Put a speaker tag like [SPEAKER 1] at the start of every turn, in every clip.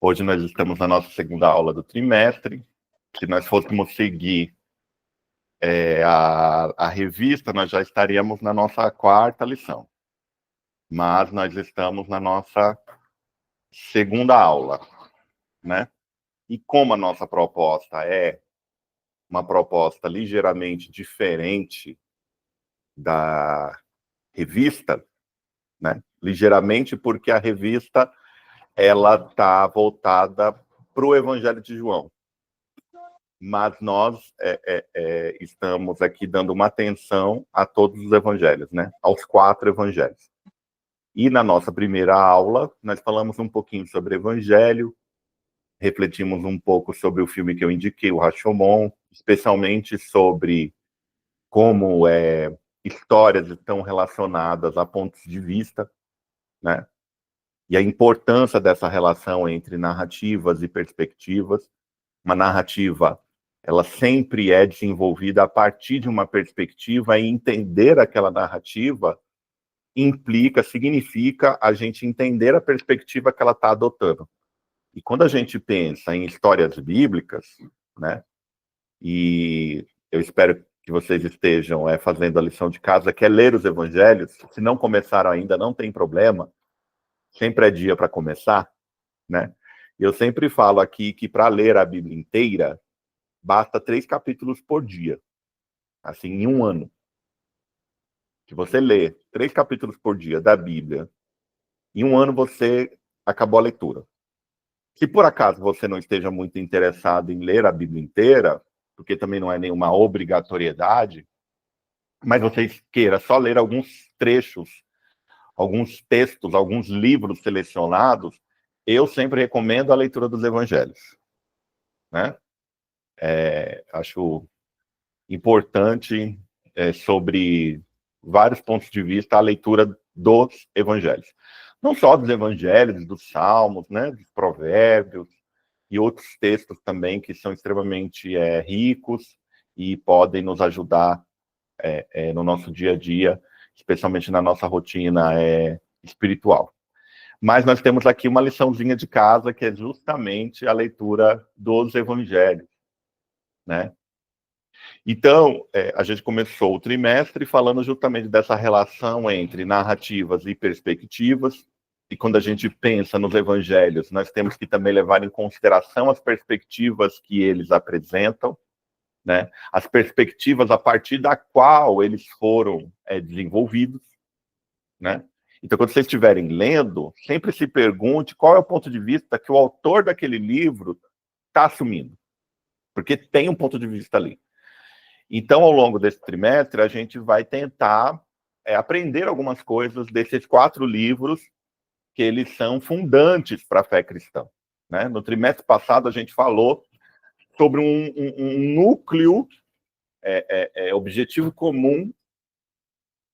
[SPEAKER 1] Hoje nós estamos na nossa segunda aula do trimestre. Se nós fôssemos seguir a revista, nós já estaríamos na nossa quarta lição. Mas nós estamos na nossa segunda aula, né? E como a nossa proposta é uma proposta ligeiramente diferente da revista, né? Ligeiramente porque a revista ela está voltada para o Evangelho de João. Mas nós estamos aqui dando uma atenção a todos os evangelhos, né? Aos 4 evangelhos. E na nossa primeira aula, nós falamos um pouquinho sobre evangelho, refletimos um pouco sobre o filme que eu indiquei, o Rashomon, especialmente sobre como histórias estão relacionadas a pontos de vista, né? E a importância dessa relação entre narrativas e perspectivas. Uma narrativa, ela sempre é desenvolvida a partir de uma perspectiva, e entender aquela narrativa significa a gente entender a perspectiva que ela está adotando. E quando a gente pensa em histórias bíblicas, né, e eu espero que vocês estejam fazendo a lição de casa, que é ler os evangelhos. Se não começaram ainda, não tem problema, sempre é dia para começar, né? Eu sempre falo aqui que para ler a Bíblia inteira, basta 3 capítulos por dia, assim, em um ano. Se você lê 3 capítulos por dia da Bíblia, em um ano você acabou a leitura. Se por acaso você não esteja muito interessado em ler a Bíblia inteira, porque também não é nenhuma obrigatoriedade, mas você queira só ler alguns trechos, alguns textos, alguns livros selecionados, eu sempre recomendo a leitura dos evangelhos, né? Acho importante sobre vários pontos de vista a leitura dos evangelhos. Não só dos evangelhos, dos salmos, né, dos provérbios e outros textos também que são extremamente ricos e podem nos ajudar no nosso dia a dia, especialmente na nossa rotina espiritual. Mas nós temos aqui uma liçãozinha de casa, que é justamente a leitura dos evangelhos, né? Então, a gente começou o trimestre falando justamente dessa relação entre narrativas e perspectivas, e quando a gente pensa nos evangelhos, nós temos que também levar em consideração as perspectivas que eles apresentam, né? As perspectivas a partir da qual eles foram desenvolvidos, né? Então, quando vocês estiverem lendo, sempre se pergunte qual é o ponto de vista que o autor daquele livro está assumindo, porque tem um ponto de vista ali. Então, ao longo desse trimestre, a gente vai tentar aprender algumas coisas desses 4 livros, que eles são fundantes para a fé cristã, né? No trimestre passado, a gente falou sobre um núcleo, objetivo comum,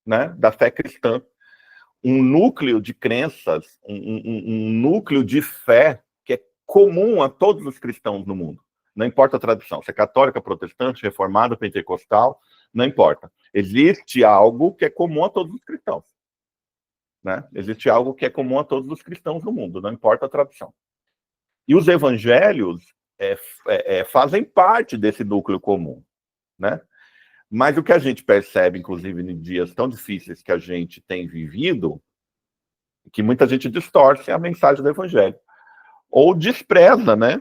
[SPEAKER 1] né, da fé cristã, um núcleo de crenças, um núcleo de fé que é comum a todos os cristãos no mundo. Não importa a tradição, se é católica, protestante, reformada, pentecostal, não importa. Existe algo que é comum a todos os cristãos, né? Existe algo que é comum a todos os cristãos no mundo, não importa a tradição. E os evangelhos fazem parte desse núcleo comum, né? Mas o que a gente percebe, inclusive, em dias tão difíceis que a gente tem vivido, que muita gente distorce a mensagem do evangelho. Ou despreza, né?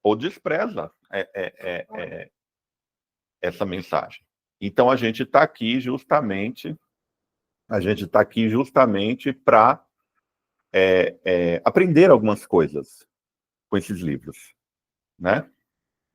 [SPEAKER 1] Ou despreza essa mensagem. Então, a gente está aqui justamente para aprender algumas coisas com esses livros, né?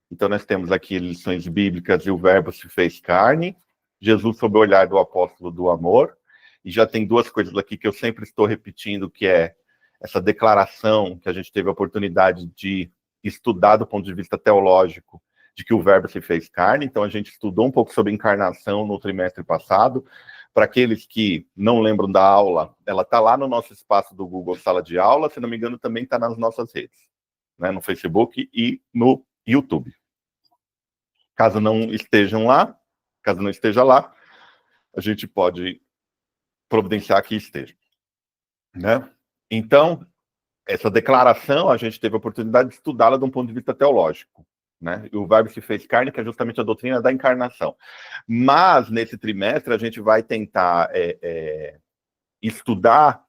[SPEAKER 1] Então, nós temos aqui lições bíblicas e o verbo se fez carne, Jesus sob o olhar do apóstolo do amor, e já tem 2 coisas aqui que eu sempre estou repetindo, que é essa declaração que a gente teve a oportunidade de estudar do ponto de vista teológico, de que o verbo se fez carne. Então, a gente estudou um pouco sobre encarnação no trimestre passado. Para aqueles que não lembram da aula, ela está lá no nosso espaço do Google Sala de Aula, se não me engano, também está nas nossas redes, né, no Facebook e no YouTube. Caso não esteja lá, a gente pode providenciar que esteja, né? Então, essa declaração, a gente teve a oportunidade de estudá-la de um ponto de vista teológico, né? E o Verbo se fez carne, que é justamente a doutrina da encarnação. Mas, nesse trimestre, a gente vai tentar estudar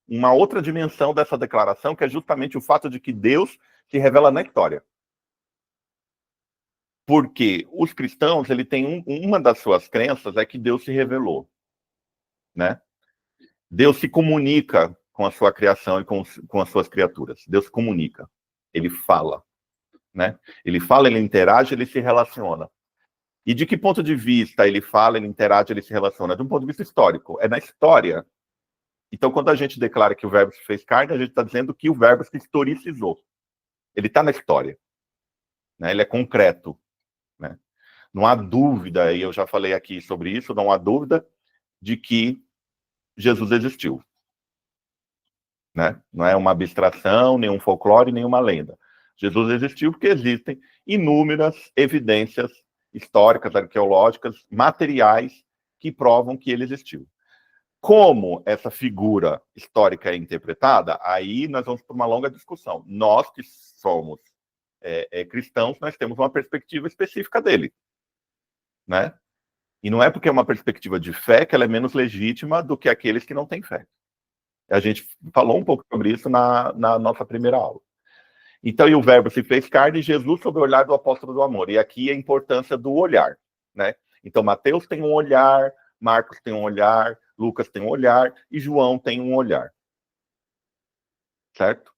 [SPEAKER 1] uma outra dimensão dessa declaração, que é justamente o fato de que Deus se revela na história. Porque os cristãos, ele tem uma das suas crenças é que Deus se revelou, né? Deus se comunica com a sua criação e com as suas criaturas. Deus se comunica. Ele fala, né? Ele fala, ele interage, ele se relaciona. E de que ponto de vista ele fala, ele interage, ele se relaciona? De um ponto de vista histórico. É na história. Então, quando a gente declara que o Verbo se fez carne, a gente está dizendo que o Verbo se historicizou. Ele está na história, né? Ele é concreto, né? Não há dúvida, e eu já falei aqui sobre isso, não há dúvida de que Jesus existiu, né? Não é uma abstração, nem um folclore, nem uma lenda. Jesus existiu porque existem inúmeras evidências históricas, arqueológicas, materiais que provam que ele existiu. Como essa figura histórica é interpretada, aí nós vamos para uma longa discussão. Nós que somos cristãos, nós temos uma perspectiva específica dele, né? E não é porque é uma perspectiva de fé que ela é menos legítima do que aqueles que não têm fé. A gente falou um pouco sobre isso na nossa primeira aula. Então, e o Verbo se fez carne, e Jesus sob o olhar do apóstolo do amor. E aqui a importância do olhar, né? Então, Mateus tem um olhar, Marcos tem um olhar, Lucas tem um olhar e João tem um olhar. Certo?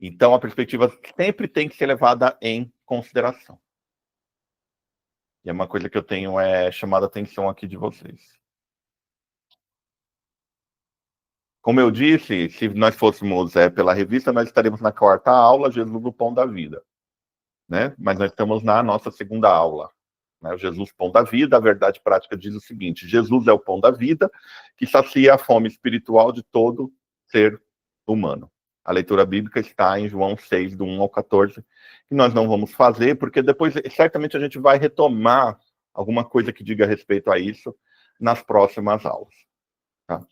[SPEAKER 1] Então, a perspectiva sempre tem que ser levada em consideração. E é uma coisa que eu tenho chamado a atenção aqui de vocês. Como eu disse, se nós fôssemos pela revista, nós estaríamos na quarta aula, Jesus, o pão da vida. Né? Mas nós estamos na nossa segunda aula. Né? O Jesus, pão da vida, a verdade prática diz o seguinte: Jesus é o pão da vida que sacia a fome espiritual de todo ser humano. A leitura bíblica está em João 6, do 1 ao 14, que nós não vamos fazer, porque depois, certamente, a gente vai retomar alguma coisa que diga respeito a isso nas próximas aulas. Tá?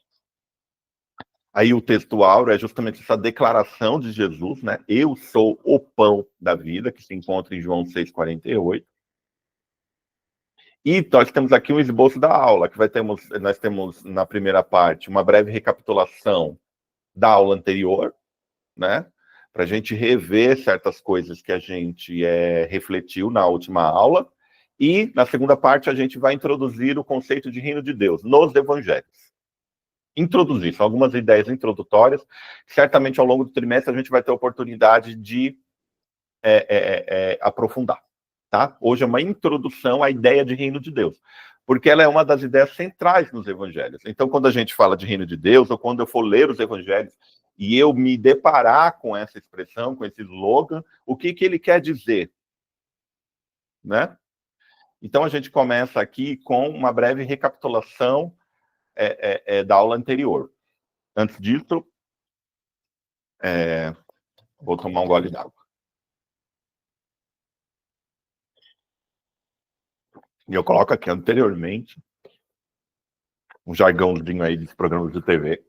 [SPEAKER 1] Aí o texto áureo é justamente essa declaração de Jesus, né? Eu sou o pão da vida, que se encontra em João 6,48. E nós temos aqui um esboço da aula, que nós temos na primeira parte uma breve recapitulação da aula anterior, né? Para a gente rever certas coisas que a gente refletiu na última aula. E na segunda parte a gente vai introduzir o conceito de reino de Deus nos evangelhos. Introduzir, são algumas ideias introdutórias. Certamente, ao longo do trimestre, a gente vai ter a oportunidade de aprofundar. Tá? Hoje é uma introdução à ideia de reino de Deus, porque ela é uma das ideias centrais nos evangelhos. Então, quando a gente fala de reino de Deus, ou quando eu for ler os evangelhos e eu me deparar com essa expressão, com esse slogan, o que ele quer dizer? Né? Então, a gente começa aqui com uma breve recapitulação da aula anterior. Antes disso, vou tomar um gole d'água. E eu coloco aqui anteriormente um jargãozinho aí dos programas de TV.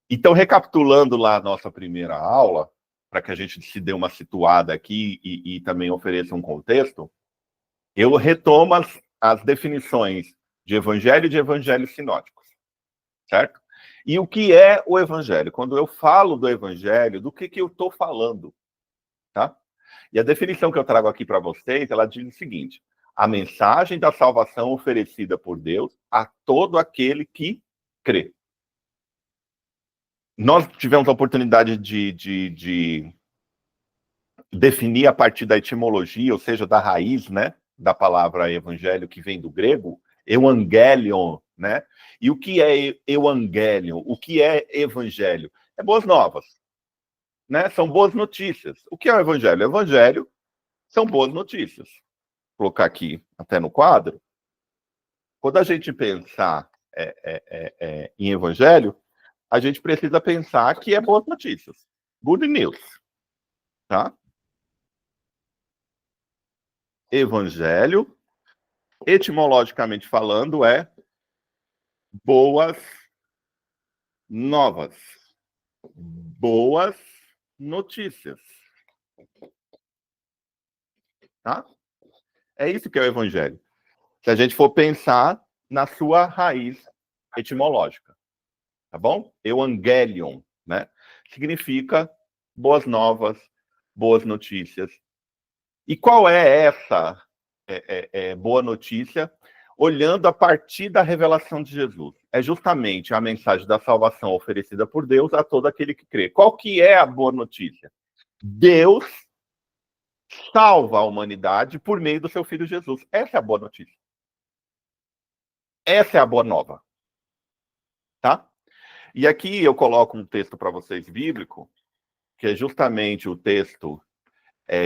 [SPEAKER 1] Então, recapitulando lá a nossa primeira aula, para que a gente se dê uma situada aqui e também ofereça um contexto, eu retomo as definições de evangelho e de evangelhos sinóticos, certo? E o que é o evangelho? Quando eu falo do evangelho, do que eu estou falando, tá? E a definição que eu trago aqui para vocês, ela diz o seguinte: a mensagem da salvação oferecida por Deus a todo aquele que crê. Nós tivemos a oportunidade de definir a partir da etimologia, ou seja, da raiz, né, da palavra evangelho, que vem do grego, euangelion, né? E o que é euangelion? O que é evangelho? É boas novas, né? São boas notícias. O que é o evangelho? O evangelho são boas notícias. Vou colocar aqui até no quadro. Quando a gente pensar em evangelho, a gente precisa pensar que é boas notícias. Good news. Tá? Evangelho, etimologicamente falando, é boas novas, boas notícias. Tá? É isso que é o evangelho. Se a gente for pensar na sua raiz etimológica, tá bom? Evangelion, né? Significa boas novas, boas notícias. E qual é essa boa notícia? Olhando a partir da revelação de Jesus. É justamente a mensagem da salvação oferecida por Deus a todo aquele que crê. Qual que é a boa notícia? Deus salva a humanidade por meio do seu Filho Jesus. Essa é a boa notícia. Essa é a boa nova. Tá? E aqui eu coloco um texto para vocês bíblico, que é justamente o texto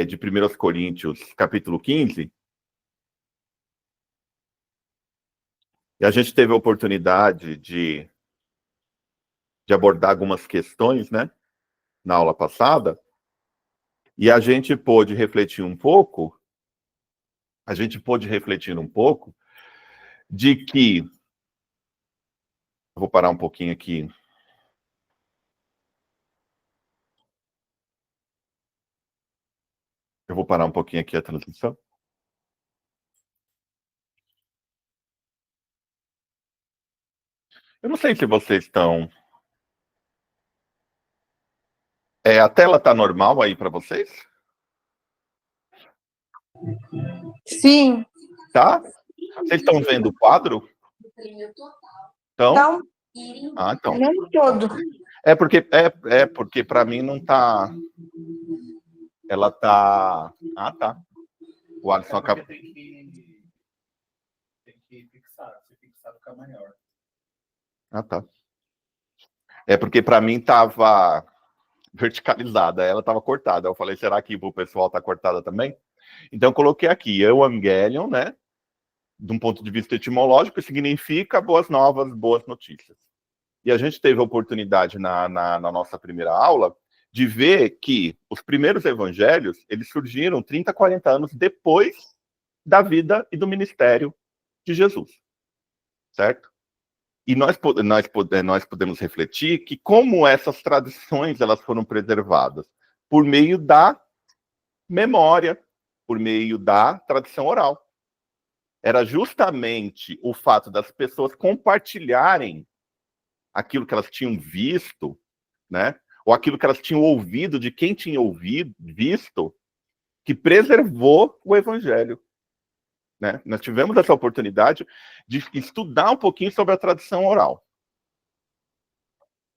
[SPEAKER 1] de 1 Coríntios, capítulo 15. E a gente teve a oportunidade de abordar algumas questões, né, na aula passada, e a gente pôde refletir um pouco, de que, eu vou parar um pouquinho aqui, a transmissão. Eu não sei se vocês estão... a tela está normal aí para vocês?
[SPEAKER 2] Sim.
[SPEAKER 1] Tá? Vocês estão vendo o quadro? Então? Ah, então.
[SPEAKER 2] Não todo.
[SPEAKER 1] É porque para mim não tá. Ela tá. Ah, tá. O Alisson acabou. Tem que fixar, se fixar fica maior. Ah, tá. É porque para mim tava verticalizada, ela tava cortada. Eu falei, será que o pessoal tá cortada também? Então eu coloquei aqui, Evangelion, né? De um ponto de vista etimológico, significa boas novas, boas notícias. E a gente teve a oportunidade na nossa primeira aula de ver que os primeiros evangelhos, eles surgiram 30, 40 anos depois da vida e do ministério de Jesus, certo? E nós podemos refletir que como essas tradições elas foram preservadas por meio da memória, por meio da tradição oral. Era justamente o fato das pessoas compartilharem aquilo que elas tinham visto, né? Ou aquilo que elas tinham ouvido de quem tinha visto, que preservou o evangelho. Né? Nós tivemos essa oportunidade de estudar um pouquinho sobre a tradição oral.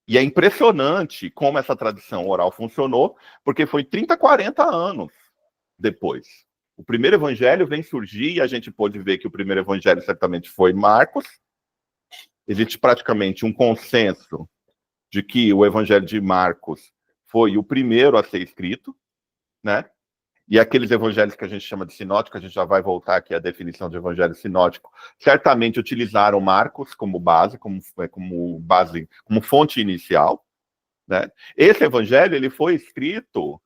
[SPEAKER 1] E é impressionante como essa tradição oral funcionou, porque foi 30, 40 anos depois. O primeiro evangelho vem surgir, e a gente pôde ver que o primeiro evangelho certamente foi Marcos. Existe praticamente um consenso de que o evangelho de Marcos foi o primeiro a ser escrito, né? E aqueles evangelhos que a gente chama de sinótico, a gente já vai voltar aqui à definição de evangelho sinótico, certamente utilizaram Marcos como base, como fonte inicial, né? Esse evangelho, ele foi escrito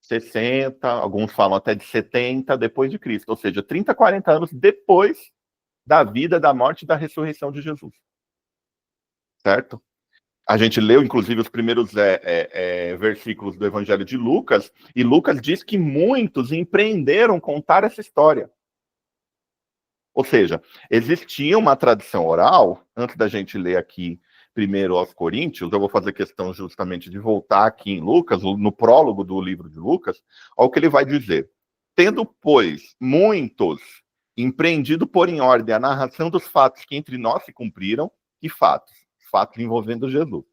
[SPEAKER 1] 60, alguns falam até de 70 depois de Cristo, ou seja, 30, 40 anos depois da vida, da morte e da ressurreição de Jesus. Certo? A gente leu, inclusive, os primeiros versículos do Evangelho de Lucas, e Lucas diz que muitos empreenderam contar essa história. Ou seja, existia uma tradição oral, antes da gente ler aqui primeiro aos Coríntios, eu vou fazer questão justamente de voltar aqui em Lucas, no prólogo do livro de Lucas, ao que ele vai dizer. Tendo, pois, muitos empreendido pôr em ordem a narração dos fatos que entre nós se cumpriram, que fatos? Fatos envolvendo Jesus.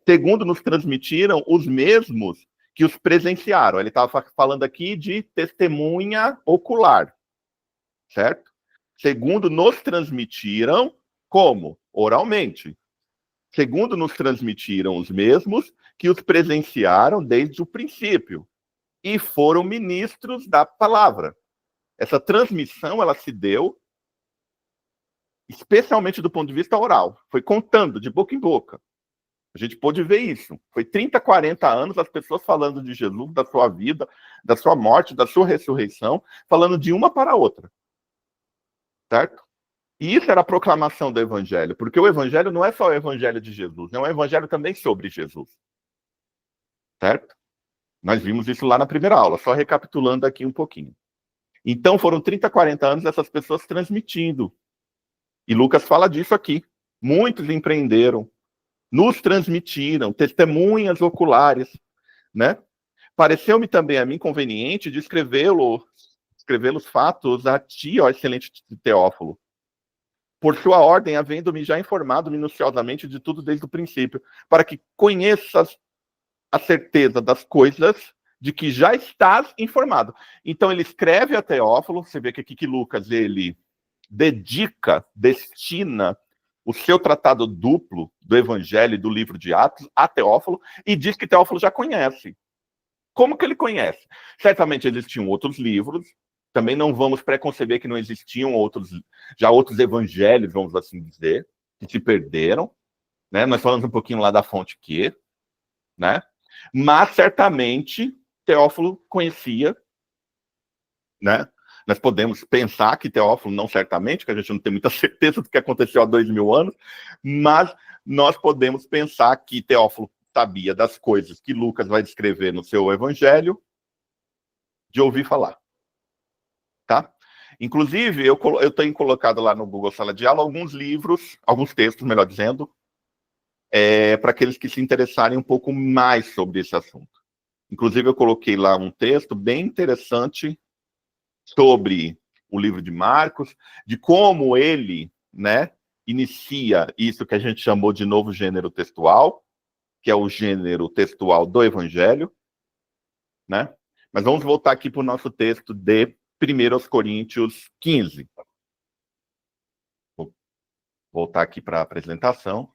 [SPEAKER 1] Segundo nos transmitiram os mesmos que os presenciaram. Ele estava falando aqui de testemunha ocular, certo? Segundo nos transmitiram, como? Oralmente. Segundo nos transmitiram os mesmos que os presenciaram desde o princípio e foram ministros da palavra. Essa transmissão, ela se deu especialmente do ponto de vista oral. Foi contando de boca em boca. A gente pôde ver isso. Foi 30, 40 anos as pessoas falando de Jesus, da sua vida, da sua morte, da sua ressurreição, falando de uma para a outra. Certo? E isso era a proclamação do evangelho, porque o evangelho não é só o evangelho de Jesus, é um evangelho também sobre Jesus. Certo? Nós vimos isso lá na primeira aula, só recapitulando aqui um pouquinho. Então, foram 30, 40 anos dessas pessoas transmitindo. E Lucas fala disso aqui. Muitos empreenderam, nos transmitiram, testemunhas oculares, né? Pareceu-me também a mim conveniente de escrever os fatos a ti, ó excelente Teófilo, por sua ordem, havendo-me já informado minuciosamente de tudo desde o princípio, para que conheças a certeza das coisas de que já estás informado. Então ele escreve a Teófilo, você vê que aqui que Lucas, ele destina o seu tratado duplo do Evangelho e do livro de Atos a Teófilo, e diz que Teófilo já conhece. Como que ele conhece? Certamente existiam outros livros, também não vamos preconceber que não existiam outros evangelhos, vamos assim dizer, que se perderam, né? Nós falamos um pouquinho lá da fonte Q, né? Mas certamente Teófilo conhecia, né? Nós podemos pensar que Teófilo, não certamente, que a gente não tem muita certeza do que aconteceu há 2000 anos, mas nós podemos pensar que Teófilo sabia das coisas que Lucas vai descrever no seu evangelho, de ouvir falar. Tá? Inclusive, eu tenho colocado lá no Google Sala de Aula alguns livros, alguns textos, melhor dizendo, para aqueles que se interessarem um pouco mais sobre esse assunto. Inclusive, eu coloquei lá um texto bem interessante sobre o livro de Marcos, de como ele, né, inicia isso que a gente chamou de novo gênero textual, que é o gênero textual do Evangelho, né? Mas vamos voltar aqui para o nosso texto de 1 Coríntios 15. Vou voltar aqui para a apresentação.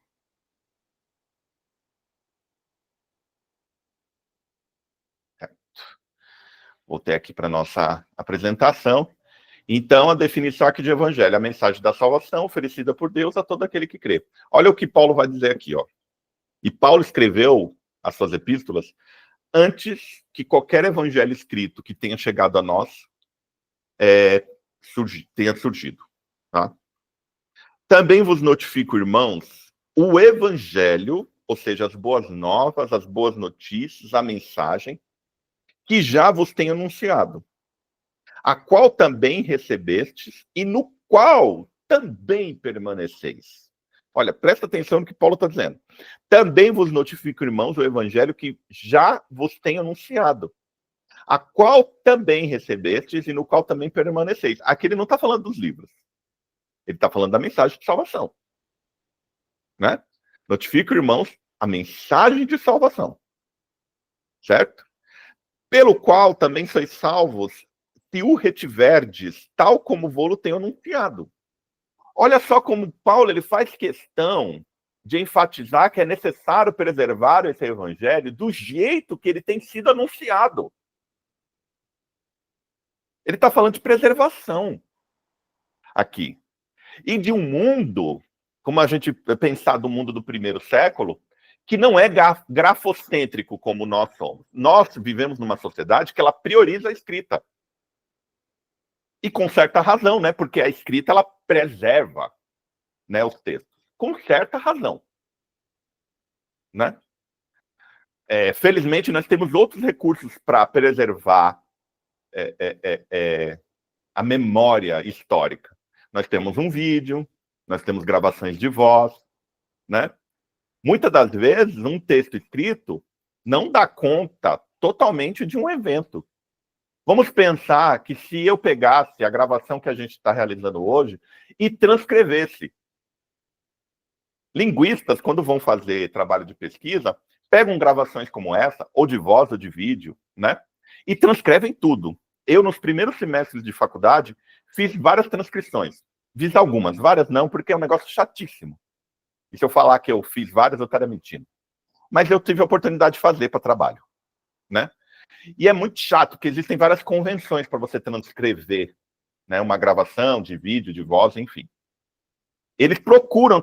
[SPEAKER 1] Voltei aqui para a nossa apresentação. Então, a definição aqui de evangelho, a mensagem da salvação oferecida por Deus a todo aquele que crê. Olha o que Paulo vai dizer aqui, ó. E Paulo escreveu as suas epístolas antes que qualquer evangelho escrito que tenha chegado a nós tenha surgido. Tá? Também vos notifico, irmãos, o evangelho, ou seja, as boas novas, as boas notícias, a mensagem, que já vos tenho anunciado, a qual também recebestes e no qual também permaneceis. Olha, presta atenção no que Paulo está dizendo. Também vos notifico, irmãos, o evangelho que já vos tenho anunciado, a qual também recebestes e no qual também permaneceis. Aqui ele não está falando dos livros. Ele está falando da mensagem de salvação. Né? Notifico, irmãos, a mensagem de salvação. Certo? Pelo qual também sois salvos, se o retiverdes, tal como vou-lo tenho anunciado. Olha só como Paulo ele faz questão de enfatizar que é necessário preservar esse evangelho do jeito que ele tem sido anunciado. Ele está falando de preservação aqui. E de um mundo, como a gente pensar do mundo do primeiro século, que não é grafocêntrico como nós somos. Nós vivemos numa sociedade que ela prioriza a escrita. E com certa razão, né? Porque a escrita ela preserva, né, os textos. Com certa razão. Né? Felizmente, nós temos outros recursos para preservar a memória histórica. Nós temos um vídeo, nós temos gravações de voz, né? Muitas das vezes, um texto escrito não dá conta totalmente de um evento. Vamos pensar que se eu pegasse a gravação que a gente está realizando hoje e transcrevesse. Linguistas, quando vão fazer trabalho de pesquisa, pegam gravações como essa, ou de voz ou de vídeo, né? E transcrevem tudo. Eu, nos primeiros semestres de faculdade, fiz várias transcrições. Fiz algumas, várias não, porque é um negócio chatíssimo. E se eu falar que eu fiz várias, eu estaria mentindo. Mas eu tive a oportunidade de fazer para trabalho, né? E é muito chato, porque existem várias convenções para você transcrever, né? Uma gravação de vídeo, de voz, enfim. Eles procuram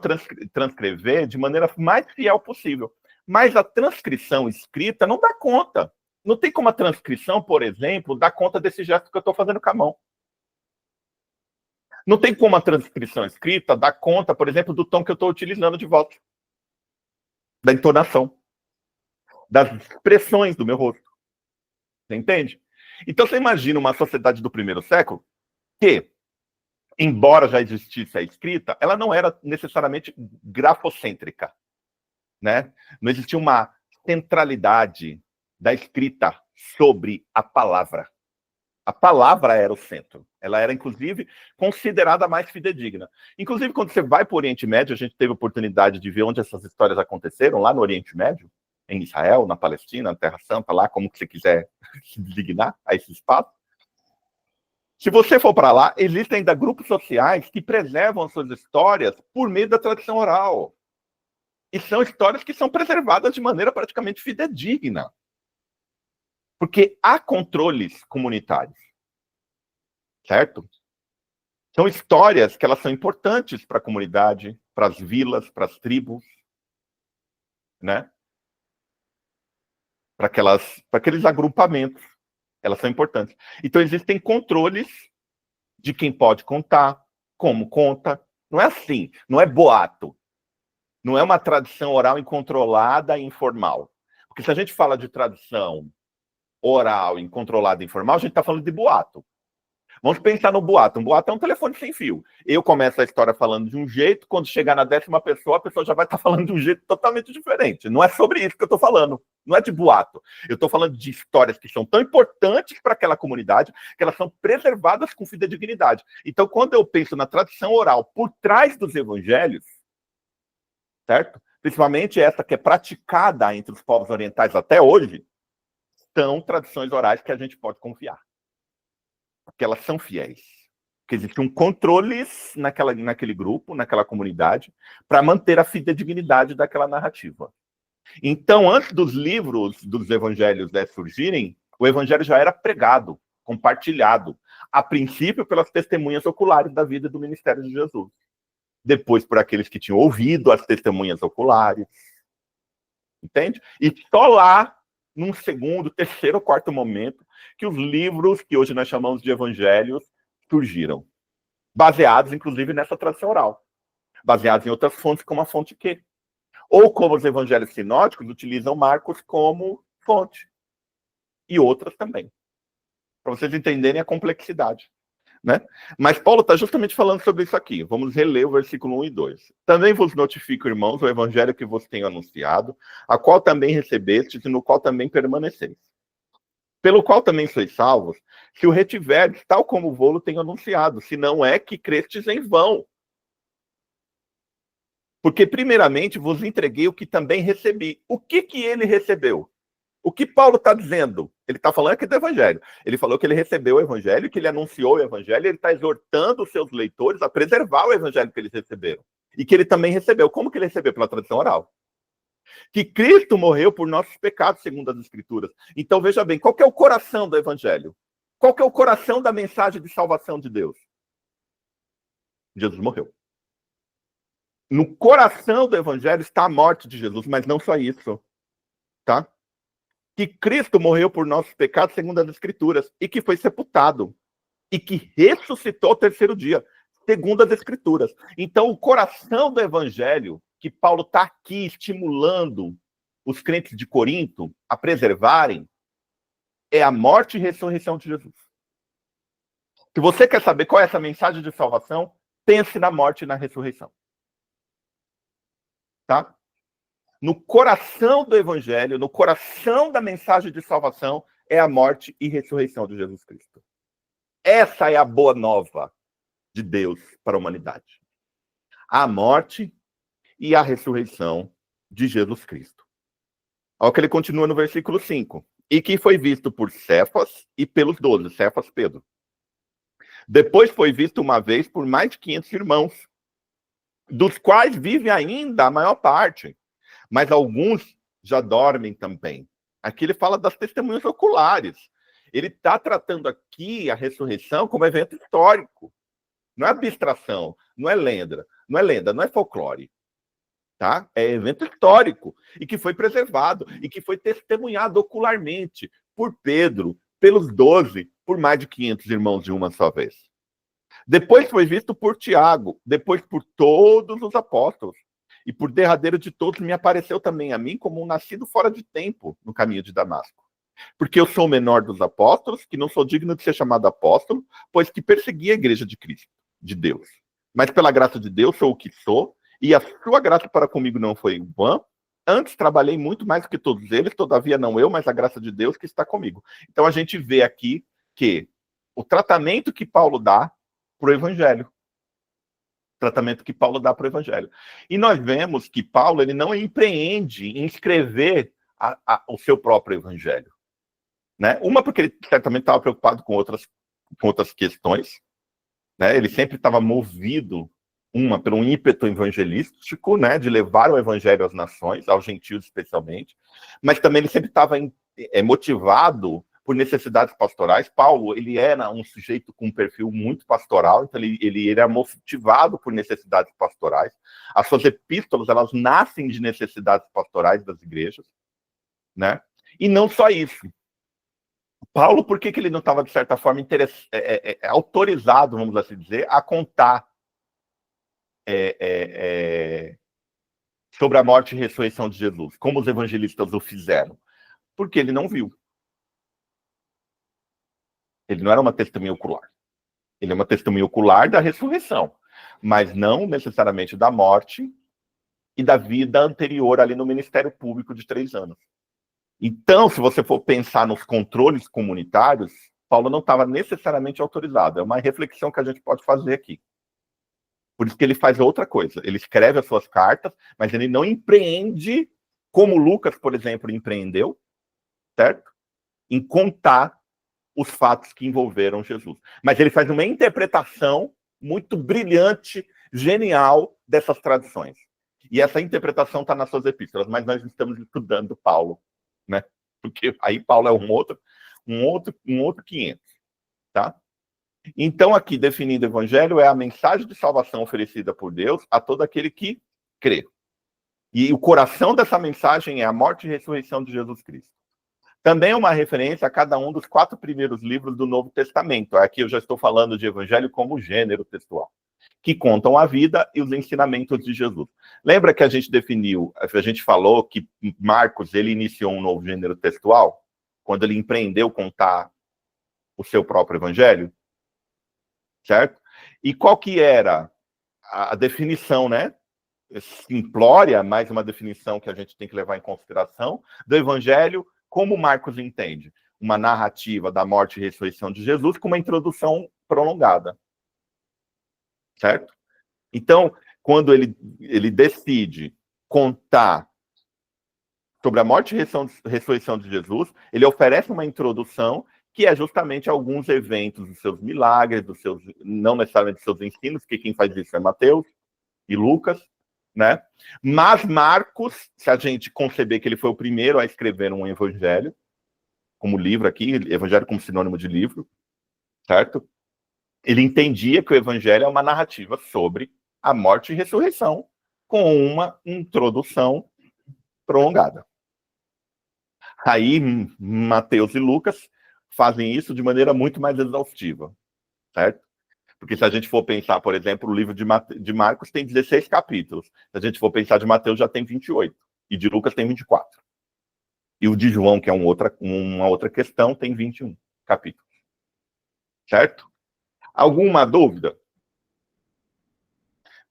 [SPEAKER 1] transcrever de maneira mais fiel possível. Mas a transcrição escrita não dá conta. Não tem como a transcrição, por exemplo, dar conta desse gesto que eu estou fazendo com a mão. Não tem como a transcrição escrita dar conta, por exemplo, do tom que eu estou utilizando de volta, da entonação, das expressões do meu rosto. Você entende? Então, você imagina uma sociedade do primeiro século que, embora já existisse a escrita, ela não era necessariamente grafocêntrica, né? Não existia uma centralidade da escrita sobre a palavra. A palavra era o centro. Ela era, inclusive, considerada mais fidedigna. Inclusive, quando você vai para o Oriente Médio, a gente teve a oportunidade de ver onde essas histórias aconteceram, lá no Oriente Médio, em Israel, na Palestina, na Terra Santa, lá, como que você quiser se designar a esse espaço. Se você for para lá, existem ainda grupos sociais que preservam suas histórias por meio da tradição oral. E são histórias que são preservadas de maneira praticamente fidedigna. Porque há controles comunitários. Certo? São histórias que elas são importantes para a comunidade, para as vilas, para as tribos, né? Para aqueles agrupamentos. Elas são importantes. Então, existem controles de quem pode contar, como conta. Não é assim, não é boato. Não é uma tradição oral incontrolada e informal. Porque se a gente fala de tradição oral incontrolada e informal, a gente está falando de boato. Vamos pensar no boato. Um boato é um telefone sem fio. Eu começo a história falando de um jeito, quando chegar na 10ª pessoa, a pessoa já vai estar falando de um jeito totalmente diferente. Não é sobre isso que eu estou falando. Não é de boato. Eu estou falando de histórias que são tão importantes para aquela comunidade que elas são preservadas com fidedignidade. Então, quando eu penso na tradição oral por trás dos evangelhos, certo? Principalmente essa que é praticada entre os povos orientais até hoje, são tradições orais que a gente pode confiar. Porque elas são fiéis. Porque existe um controle naquele grupo, naquela comunidade, para manter a fidedignidade daquela narrativa. Então, antes dos livros dos evangelhos surgirem, o evangelho já era pregado, compartilhado, a princípio pelas testemunhas oculares da vida e do ministério de Jesus. Depois por aqueles que tinham ouvido as testemunhas oculares. Entende? E só lá, num segundo, terceiro ou quarto momento, que os livros que hoje nós chamamos de evangelhos surgiram. Baseados, inclusive, nessa tradição oral. Baseados em outras fontes, como a fonte Q. Ou como os evangelhos sinóticos utilizam Marcos como fonte. E outras também. Para vocês entenderem a complexidade. Né? Mas Paulo está justamente falando sobre isso aqui. Vamos reler o versículo 1 e 2. Também vos notifico, irmãos, o evangelho que vos tenho anunciado, a qual também recebestes e no qual também permaneceis. Pelo qual também sois salvos, se o retiverdes, tal como vou-lo tenho anunciado, se não é que crestes em vão. Porque primeiramente vos entreguei o que também recebi. O que ele recebeu? O que Paulo está dizendo? Ele está falando aqui do evangelho. Ele falou que ele recebeu o evangelho, que ele anunciou o evangelho, ele está exortando os seus leitores a preservar o evangelho que eles receberam. E que ele também recebeu. Como que ele recebeu? Pela tradição oral. Que Cristo morreu por nossos pecados, segundo as Escrituras. Então, veja bem, qual que é o coração do evangelho? Qual que é o coração da mensagem de salvação de Deus? Jesus morreu. No coração do evangelho está a morte de Jesus, mas não só isso. Tá? Que Cristo morreu por nossos pecados, segundo as Escrituras, e que foi sepultado, e que ressuscitou ao terceiro dia, segundo as Escrituras. Então, o coração do evangelho, que Paulo está aqui estimulando os crentes de Corinto a preservarem, é a morte e ressurreição de Jesus. Se você quer saber qual é essa mensagem de salvação, pense na morte e na ressurreição. Tá? No coração do evangelho, no coração da mensagem de salvação, é a morte e ressurreição de Jesus Cristo. Essa é a boa nova de Deus para a humanidade. A morte e a ressurreição de Jesus Cristo. Olha que ele continua no versículo 5. E que foi visto por Cefas e pelos 12, Cefas, Pedro. Depois foi visto uma vez por mais de 500 irmãos, dos quais vive ainda a maior parte. Mas alguns já dormem também. Aqui ele fala das testemunhas oculares. Ele está tratando aqui a ressurreição como evento histórico. Não é abstração, não é lenda, não é folclore. Tá? É evento histórico e que foi preservado e que foi testemunhado ocularmente por Pedro, pelos 12, por mais de 500 irmãos de uma só vez. Depois foi visto por Tiago, depois por todos os apóstolos. E por derradeiro de todos me apareceu também a mim como um nascido fora de tempo no caminho de Damasco. Porque eu sou o menor dos apóstolos, que não sou digno de ser chamado apóstolo, pois que persegui a igreja de Cristo, de Deus. Mas pela graça de Deus sou o que sou, e a sua graça para comigo não foi vã. Antes trabalhei muito mais do que todos eles, todavia não eu, mas a graça de Deus que está comigo. Então a gente vê aqui que o tratamento que Paulo dá para o evangelho. Tratamento que Paulo dá para o evangelho. E nós vemos que Paulo ele não empreende em escrever o seu próprio evangelho. Né? Uma, porque ele certamente estava preocupado com outras questões. Né? Ele sempre estava movido, por um ímpeto evangelístico, né? De levar o evangelho às nações, aos gentios especialmente. Mas também ele sempre estava motivado por necessidades pastorais. Paulo, ele era um sujeito com um perfil muito pastoral, então ele era motivado por necessidades pastorais. As suas epístolas, elas nascem de necessidades pastorais das igrejas, né? E não só isso. Paulo, por que ele não estava, de certa forma, autorizado, vamos assim dizer, a contar sobre a morte e ressurreição de Jesus, como os evangelistas o fizeram? Porque ele não viu. Ele não era uma testemunha ocular. Ele é uma testemunha ocular da ressurreição, mas não necessariamente da morte e da vida anterior ali no ministério público de 3 anos. Então, se você for pensar nos controles comunitários, Paulo não estava necessariamente autorizado. É uma reflexão que a gente pode fazer aqui. Por isso que ele faz outra coisa. Ele escreve as suas cartas, mas ele não empreende, como Lucas, por exemplo, empreendeu, certo? Em contar os fatos que envolveram Jesus. Mas ele faz uma interpretação muito brilhante, genial dessas tradições. E essa interpretação está nas suas epístolas, mas nós estamos estudando Paulo, né? Porque aí Paulo é um outro 500, tá? Então, aqui, definindo o evangelho, é a mensagem de salvação oferecida por Deus a todo aquele que crê. E o coração dessa mensagem é a morte e ressurreição de Jesus Cristo. Também é uma referência a cada um dos 4 primeiros livros do Novo Testamento. Aqui eu já estou falando de evangelho como gênero textual, que contam a vida e os ensinamentos de Jesus. Lembra que a gente falou que Marcos, ele iniciou um novo gênero textual, quando ele empreendeu contar o seu próprio evangelho? Certo? E qual que era a definição, né? Simplória, mais uma definição que a gente tem que levar em consideração, do evangelho, como Marcos entende, uma narrativa da morte e ressurreição de Jesus com uma introdução prolongada. Certo? Então, quando ele decide contar sobre a morte e ressurreição de Jesus, ele oferece uma introdução que é justamente alguns eventos dos seus milagres, não necessariamente dos seus ensinos, que quem faz isso é Mateus e Lucas, né? Mas Marcos, se a gente conceber que ele foi o primeiro a escrever um evangelho, como livro aqui, evangelho como sinônimo de livro, certo? Ele entendia que o evangelho é uma narrativa sobre a morte e ressurreição, com uma introdução prolongada. Aí, Mateus e Lucas fazem isso de maneira muito mais exaustiva, certo? Porque se a gente for pensar, por exemplo, o livro de Marcos tem 16 capítulos. Se a gente for pensar de Mateus, já tem 28. E de Lucas tem 24. E o de João, que é uma outra questão, tem 21 capítulos. Certo? Alguma dúvida?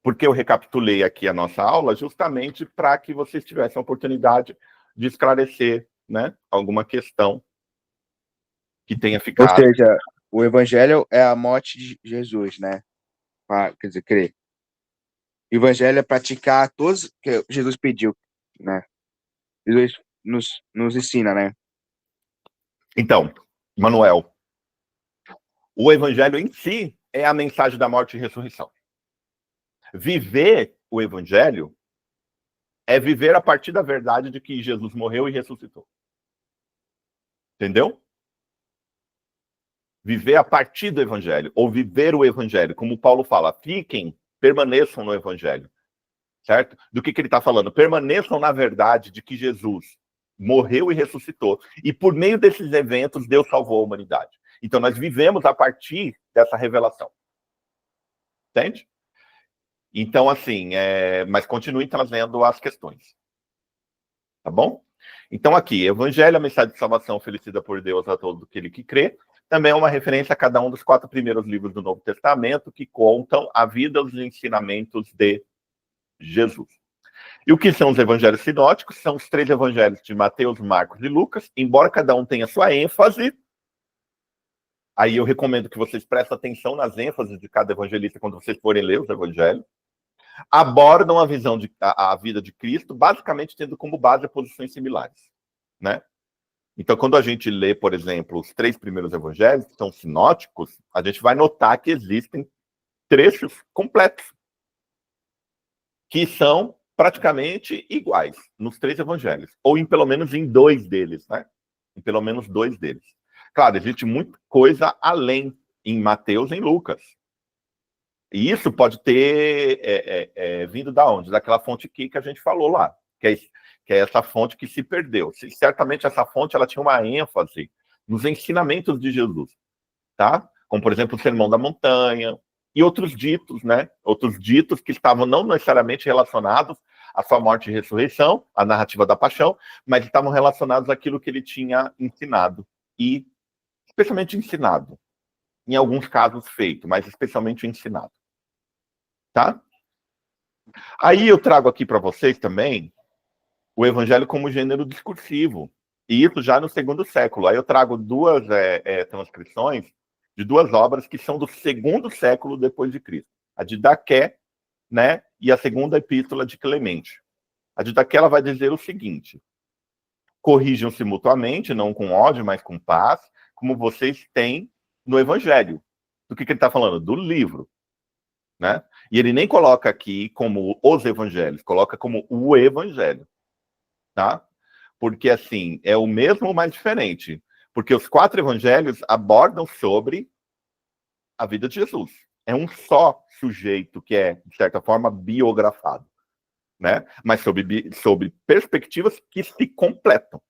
[SPEAKER 1] Porque eu recapitulei aqui a nossa aula justamente para que vocês tivessem a oportunidade de esclarecer, né, alguma questão que tenha ficado.
[SPEAKER 3] Ou seja, o evangelho é a morte de Jesus, né? Quer dizer, crer. O evangelho é praticar todos que Jesus pediu, né? Jesus nos ensina, né?
[SPEAKER 1] Então, Manuel, o evangelho em si é a mensagem da morte e ressurreição. Viver o evangelho é viver a partir da verdade de que Jesus morreu e ressuscitou. Entendeu? Viver a partir do evangelho, ou viver o evangelho, como Paulo fala, permaneçam no evangelho. Certo? Do que ele está falando? Permaneçam na verdade de que Jesus morreu e ressuscitou. E por meio desses eventos, Deus salvou a humanidade. Então nós vivemos a partir dessa revelação. Entende? Então, assim, mas continue trazendo as questões. Tá bom? Então, aqui, Evangelho, a mensagem de salvação oferecida por Deus a todo aquele que crê, também é uma referência a cada um dos 4 primeiros livros do Novo Testamento, que contam a vida e os ensinamentos de Jesus. E o que são os evangelhos sinóticos? São os 3 evangelhos de Mateus, Marcos e Lucas, embora cada um tenha sua ênfase. Aí eu recomendo que vocês prestem atenção nas ênfases de cada evangelista quando vocês forem ler os evangelhos. Abordam a visão a vida de Cristo, basicamente tendo como base posições similares, né? Então, quando a gente lê, por exemplo, os 3 primeiros evangelhos, que são sinóticos, a gente vai notar que existem trechos completos, que são praticamente iguais nos 3 evangelhos, ou pelo menos em 2 deles, né? Em pelo menos 2 deles. Claro, existe muita coisa além em Mateus e em Lucas. E isso pode ter vindo da onde? Daquela fonte que a gente falou lá, que é essa fonte que se perdeu. Certamente essa fonte ela tinha uma ênfase nos ensinamentos de Jesus, tá? Como, por exemplo, o Sermão da Montanha e outros ditos, né? Outros ditos que estavam não necessariamente relacionados à sua morte e ressurreição, à narrativa da paixão, mas estavam relacionados àquilo que ele tinha ensinado. E, especialmente ensinado. Em alguns casos feito, mas especialmente ensinado. Tá? Aí eu trago aqui para vocês também o evangelho como gênero discursivo. E isso já no 2º século. Aí eu trago 2 transcrições de 2 obras que são do 2º século depois de Cristo. A de Daqué, né, e a 2ª epístola de Clemente. A de Daqué ela vai dizer o seguinte: corrijam-se mutuamente, não com ódio, mas com paz, como vocês têm no evangelho. Do que ele está falando? Do livro. Né? E ele nem coloca aqui como os evangelhos, coloca como o evangelho. Tá? Porque, assim, é o mesmo, mas diferente. Porque os 4 evangelhos abordam sobre a vida de Jesus. É um só sujeito que é, de certa forma, biografado. Né? Mas sobre perspectivas que se completam.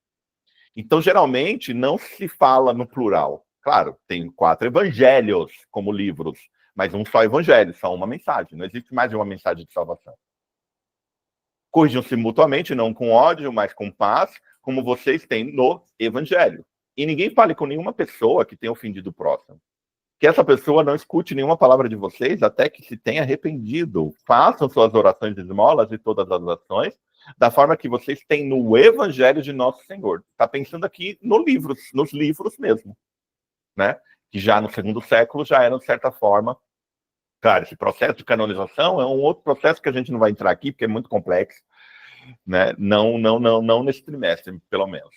[SPEAKER 1] Então, geralmente, não se fala no plural. Claro, tem 4 evangelhos como livros, mas um só evangelho, só uma mensagem. Não existe mais de uma mensagem de salvação. Corrijam-se mutuamente, não com ódio, mas com paz, como vocês têm no evangelho. E ninguém fale com nenhuma pessoa que tenha ofendido o próximo. Que essa pessoa não escute nenhuma palavra de vocês até que se tenha arrependido. Façam suas orações de esmolas e todas as ações da forma que vocês têm no evangelho de nosso Senhor. Está pensando aqui nos livros mesmo. Né? Que já no 2º século já eram, de certa forma. Claro, esse processo de canonização é um outro processo que a gente não vai entrar aqui, porque é muito complexo, né? Não nesse trimestre, pelo menos.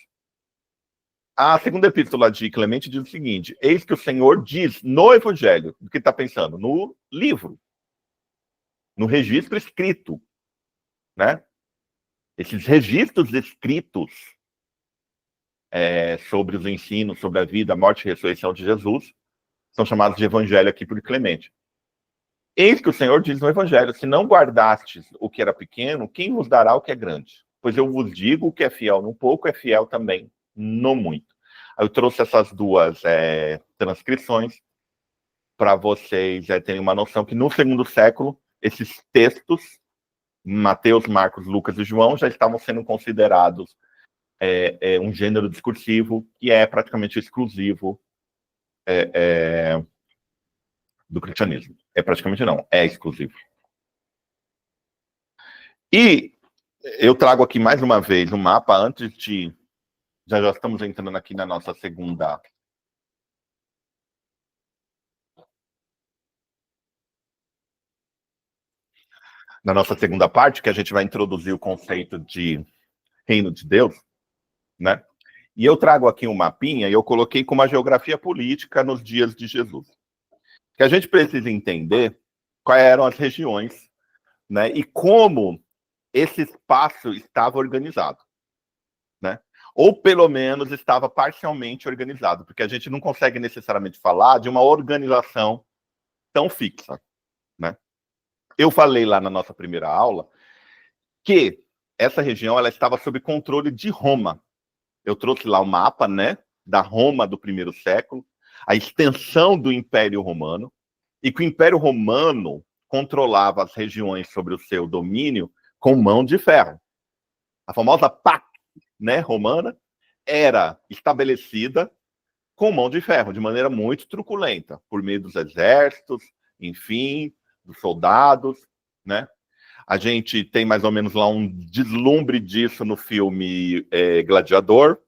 [SPEAKER 1] A 2ª epístola de Clemente diz o seguinte: eis que o Senhor diz no Evangelho, do que está pensando? No livro, no registro escrito, né? Esses registros escritos sobre os ensinos, sobre a vida, a morte e a ressurreição de Jesus, são chamados de Evangelho aqui por Clemente. Eis que o Senhor diz no Evangelho: se não guardastes o que era pequeno, quem vos dará o que é grande? Pois eu vos digo, o que é fiel no pouco é fiel também no muito. Eu trouxe essas 2 transcrições para vocês terem uma noção que no 2º século, esses textos, Mateus, Marcos, Lucas e João, já estavam sendo considerados um gênero discursivo que é praticamente exclusivo do cristianismo. Praticamente não, é exclusivo. E eu trago aqui mais uma vez um mapa antes de... Já estamos entrando aqui na nossa segunda... Na nossa segunda parte, que a gente vai introduzir o conceito de reino de Deus, né? E eu trago aqui um mapinha e eu coloquei como a geografia política nos dias de Jesus. Que a gente precisa entender quais eram as regiões, né? E como esse espaço estava organizado, né? Ou pelo menos estava parcialmente organizado, porque a gente não consegue necessariamente falar de uma organização tão fixa, né? Eu falei lá na nossa primeira aula que essa região ela estava sob controle de Roma. Eu trouxe lá o mapa, né, da Roma do 1º século, a extensão do Império Romano, e que o Império Romano controlava as regiões sobre o seu domínio com mão de ferro. A famosa PAC, né, romana era estabelecida com mão de ferro, de maneira muito truculenta, por meio dos exércitos, enfim, dos soldados, né? A gente tem mais ou menos lá um deslumbre disso no filme Gladiador,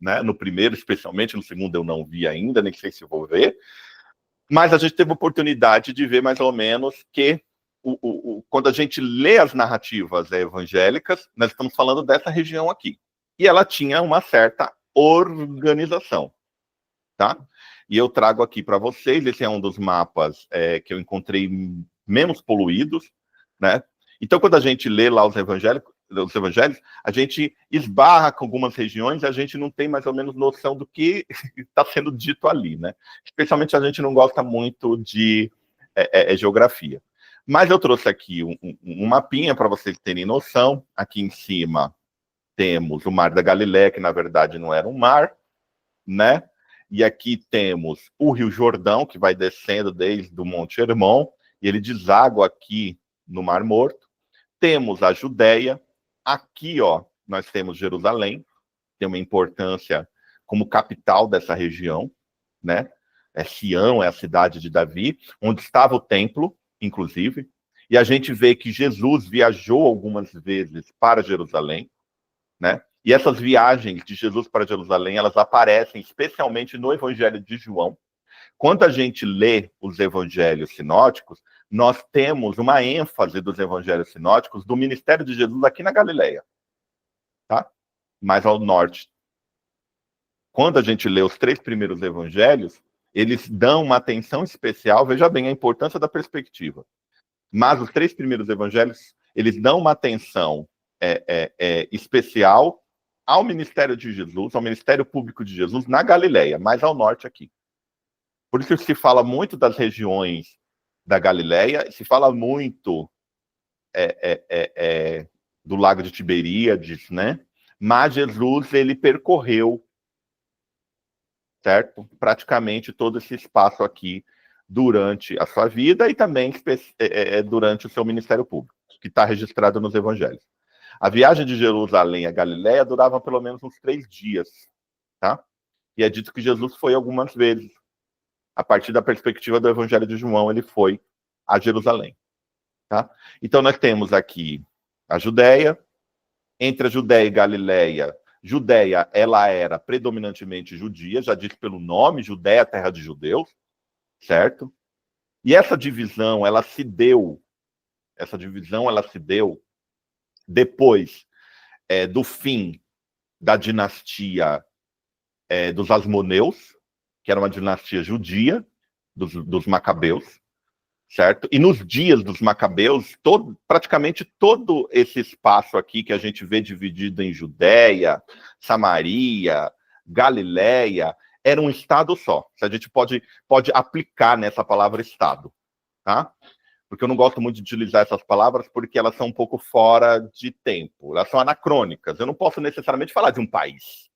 [SPEAKER 1] né? No primeiro, especialmente, no segundo eu não vi ainda, nem sei se vou ver. Mas a gente teve a oportunidade de ver mais ou menos que quando a gente lê as narrativas evangélicas, nós estamos falando dessa região aqui. E ela tinha uma certa organização, tá? E eu trago aqui para vocês, esse é um dos mapas que eu encontrei menos poluídos, né? Então, quando a gente lê lá os evangelhos, a gente esbarra com algumas regiões e a gente não tem mais ou menos noção do que está sendo dito ali, né? Especialmente a gente não gosta muito de geografia. Mas eu trouxe aqui um mapinha para vocês terem noção. Aqui em cima temos o Mar da Galileia, que na verdade não era um mar, né? E aqui temos o Rio Jordão, que vai descendo desde o Monte Hermon, e ele deságua aqui no Mar Morto. Temos a Judéia. Aqui, ó, nós temos Jerusalém, tem uma importância como capital dessa região, né? Sião é a cidade de Davi, onde estava o templo, inclusive. E a gente vê que Jesus viajou algumas vezes para Jerusalém, né? E essas viagens de Jesus para Jerusalém, elas aparecem especialmente no Evangelho de João. Quando a gente lê os evangelhos sinóticos, nós temos uma ênfase dos evangelhos sinóticos do ministério de Jesus aqui na Galileia, tá? Mais ao norte. Quando a gente lê os 3 primeiros evangelhos, eles dão uma atenção especial, veja bem a importância da perspectiva. Mas os 3 primeiros evangelhos, eles dão uma atenção especial ao ministério de Jesus, ao ministério público de Jesus na Galileia, mais ao norte aqui. Por isso se fala muito das regiões da Galileia, se fala muito do Lago de Tiberíades, né? Mas Jesus, ele percorreu, certo? Praticamente todo esse espaço aqui durante a sua vida e também durante o seu ministério público, que está registrado nos evangelhos. A viagem de Jerusalém à Galileia durava pelo menos uns 3 dias, tá? E é dito que Jesus foi algumas vezes. A partir da perspectiva do Evangelho de João, ele foi a Jerusalém, tá? Então, nós temos aqui a Judéia. Entre a Judéia e Galileia, Judéia, ela era predominantemente judia, já disse pelo nome, Judéia, terra de judeus, certo? E essa divisão, ela se deu depois do fim da dinastia dos Asmoneus, que era uma dinastia judia, dos Macabeus, certo? E nos dias dos Macabeus, praticamente todo esse espaço aqui que a gente vê dividido em Judéia, Samaria, Galileia, era um estado só. A gente pode aplicar nessa palavra estado, tá? Porque eu não gosto muito de utilizar essas palavras porque elas são um pouco fora de tempo. Elas são anacrônicas. Eu não posso necessariamente falar de um país,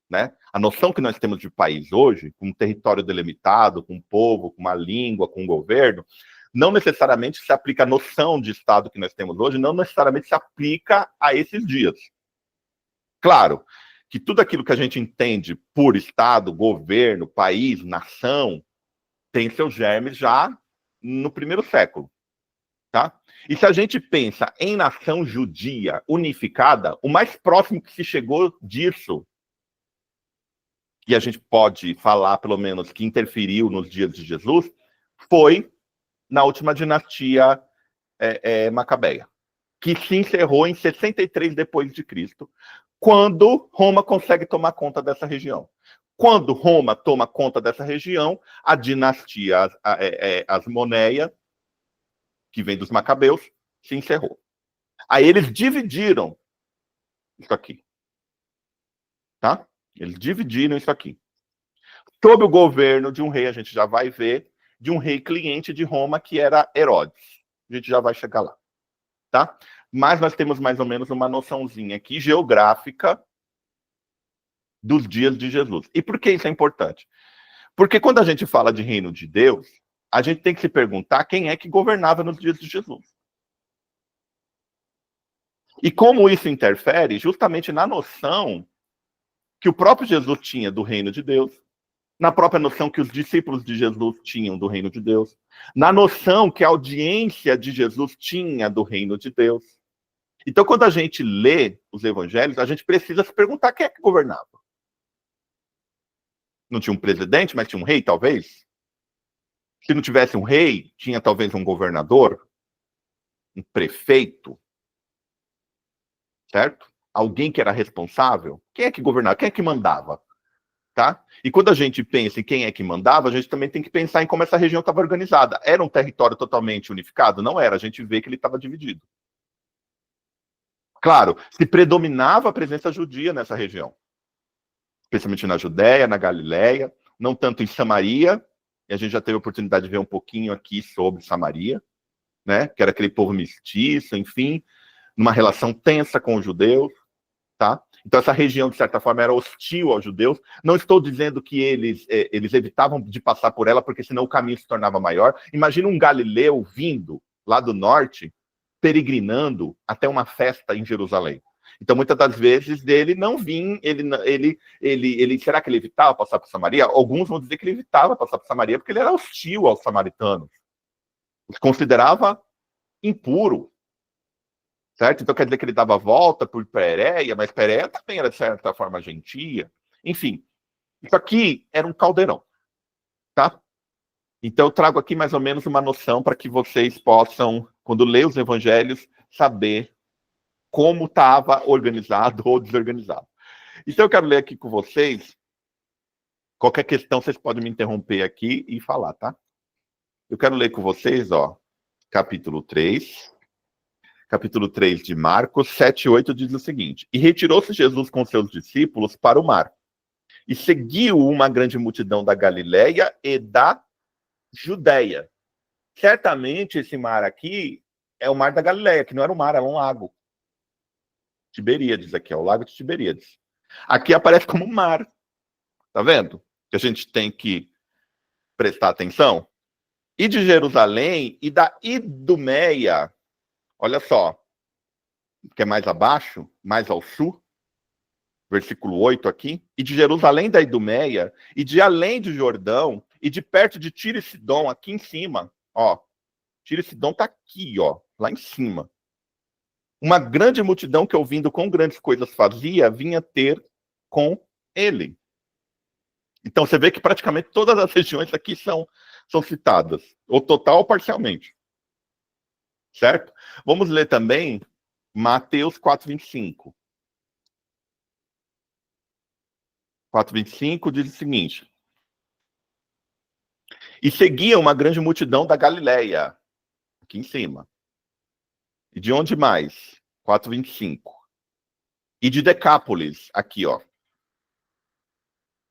[SPEAKER 1] né? A noção que nós temos de país hoje, com um território delimitado, com um povo, com uma língua, com um governo, não necessariamente se aplica a noção de Estado que nós temos hoje, não necessariamente se aplica a esses dias. Claro que tudo aquilo que a gente entende por Estado, governo, país, nação, tem seus germes já no 1º século, tá? E se a gente pensa em nação judia unificada, o mais próximo que se chegou disso, que a gente pode falar, pelo menos, que interferiu nos dias de Jesus, foi na última dinastia macabeia, que se encerrou em 63 depois de Cristo, quando Roma consegue tomar conta dessa região. Quando Roma toma conta dessa região, a dinastia Asmoneia, que vem dos Macabeus, se encerrou. Aí eles dividiram isso aqui, tá? Eles dividiram isso aqui. Sob o governo de um rei, a gente já vai ver, de um rei cliente de Roma, que era Herodes. A gente já vai chegar lá, tá? Mas nós temos mais ou menos uma noçãozinha aqui, geográfica, dos dias de Jesus. E por que isso é importante? Porque quando a gente fala de reino de Deus, a gente tem que se perguntar quem é que governava nos dias de Jesus. E como isso interfere justamente na noção que o próprio Jesus tinha do reino de Deus, na própria noção que os discípulos de Jesus tinham do reino de Deus, na noção que a audiência de Jesus tinha do reino de Deus. Então, quando a gente lê os evangelhos, a gente precisa se perguntar quem é que governava. Não tinha um presidente, mas tinha um rei, talvez? Se não tivesse um rei, tinha talvez um governador, um prefeito, certo? Alguém que era responsável. Quem é que governava? Quem é que mandava? Tá? E quando a gente pensa em quem é que mandava, a gente também tem que pensar em como essa região estava organizada. Era um território totalmente unificado? Não era. A gente vê que ele estava dividido. Claro, se predominava a presença judia nessa região. Especialmente na Judéia, na Galileia, não tanto em Samaria, e a gente já teve a oportunidade de ver um pouquinho aqui sobre Samaria, né? Que era aquele povo mestiço, enfim, numa relação tensa com os judeus, tá? Então essa região, de certa forma, era hostil aos judeus. Não estou dizendo que eles evitavam de passar por ela, porque senão o caminho se tornava maior. Imagina um galileu vindo lá do norte, peregrinando até uma festa em Jerusalém. Então, muitas das vezes, ele não vinha, será que ele evitava passar por Samaria? Alguns vão dizer que ele evitava passar por Samaria porque ele era hostil aos samaritanos. Os considerava impuro. Certo? Então, quer dizer que ele dava a volta por Pérea, mas Pérea também era, de certa forma, gentia. Enfim, isso aqui era um caldeirão. Tá? Então, eu trago aqui mais ou menos uma noção para que vocês possam, quando ler os evangelhos, saber como estava organizado ou desorganizado. Então, eu quero ler aqui com vocês. Qualquer questão, vocês podem me interromper aqui e falar, tá? Eu quero ler com vocês, capítulo 3. Capítulo 3 de Marcos, 7 e 8 diz o seguinte: E retirou-se Jesus com seus discípulos para o mar, e seguiu uma grande multidão da Galileia e da Judéia. Certamente esse mar aqui é o mar da Galileia, que não era um mar, era um lago. Tiberíades aqui, o lago de Tiberíades. Aqui aparece como mar. Tá vendo? Que a gente tem que prestar atenção. E de Jerusalém e da Idumeia. Olha só, que é mais abaixo, mais ao sul, versículo 8 aqui, e de Jerusalém da Idumeia, e de além do Jordão, e de perto de Tiro e Sidom, aqui em cima, Tiro e Sidom tá aqui, lá em cima. Uma grande multidão que, ouvindo quão grandes coisas fazia, vinha ter com ele. Então você vê que praticamente todas as regiões aqui são citadas, ou total ou parcialmente. Certo? Vamos ler também Mateus 4:25. 4:25 diz o seguinte: E seguia uma grande multidão da Galileia, aqui em cima. E de onde mais? 4:25. E de Decápolis, aqui,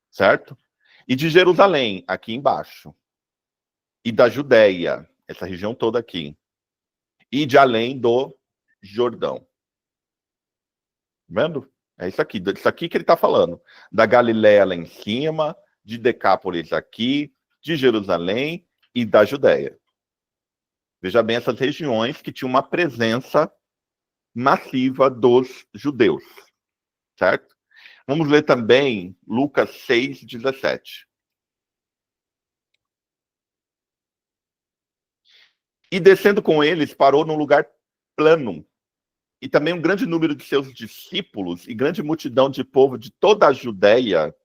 [SPEAKER 1] certo? E de Jerusalém, aqui embaixo. E da Judéia, essa região toda aqui. E de além do Jordão. Vendo? É isso aqui que ele está falando. Da Galiléia lá em cima, de Decápolis aqui, de Jerusalém e da Judéia. Veja bem essas regiões que tinham uma presença massiva dos judeus. Certo? Vamos ler também Lucas 6:17. E descendo com eles, parou num lugar plano. E também um grande número de seus discípulos e grande multidão de povo de toda a Judéia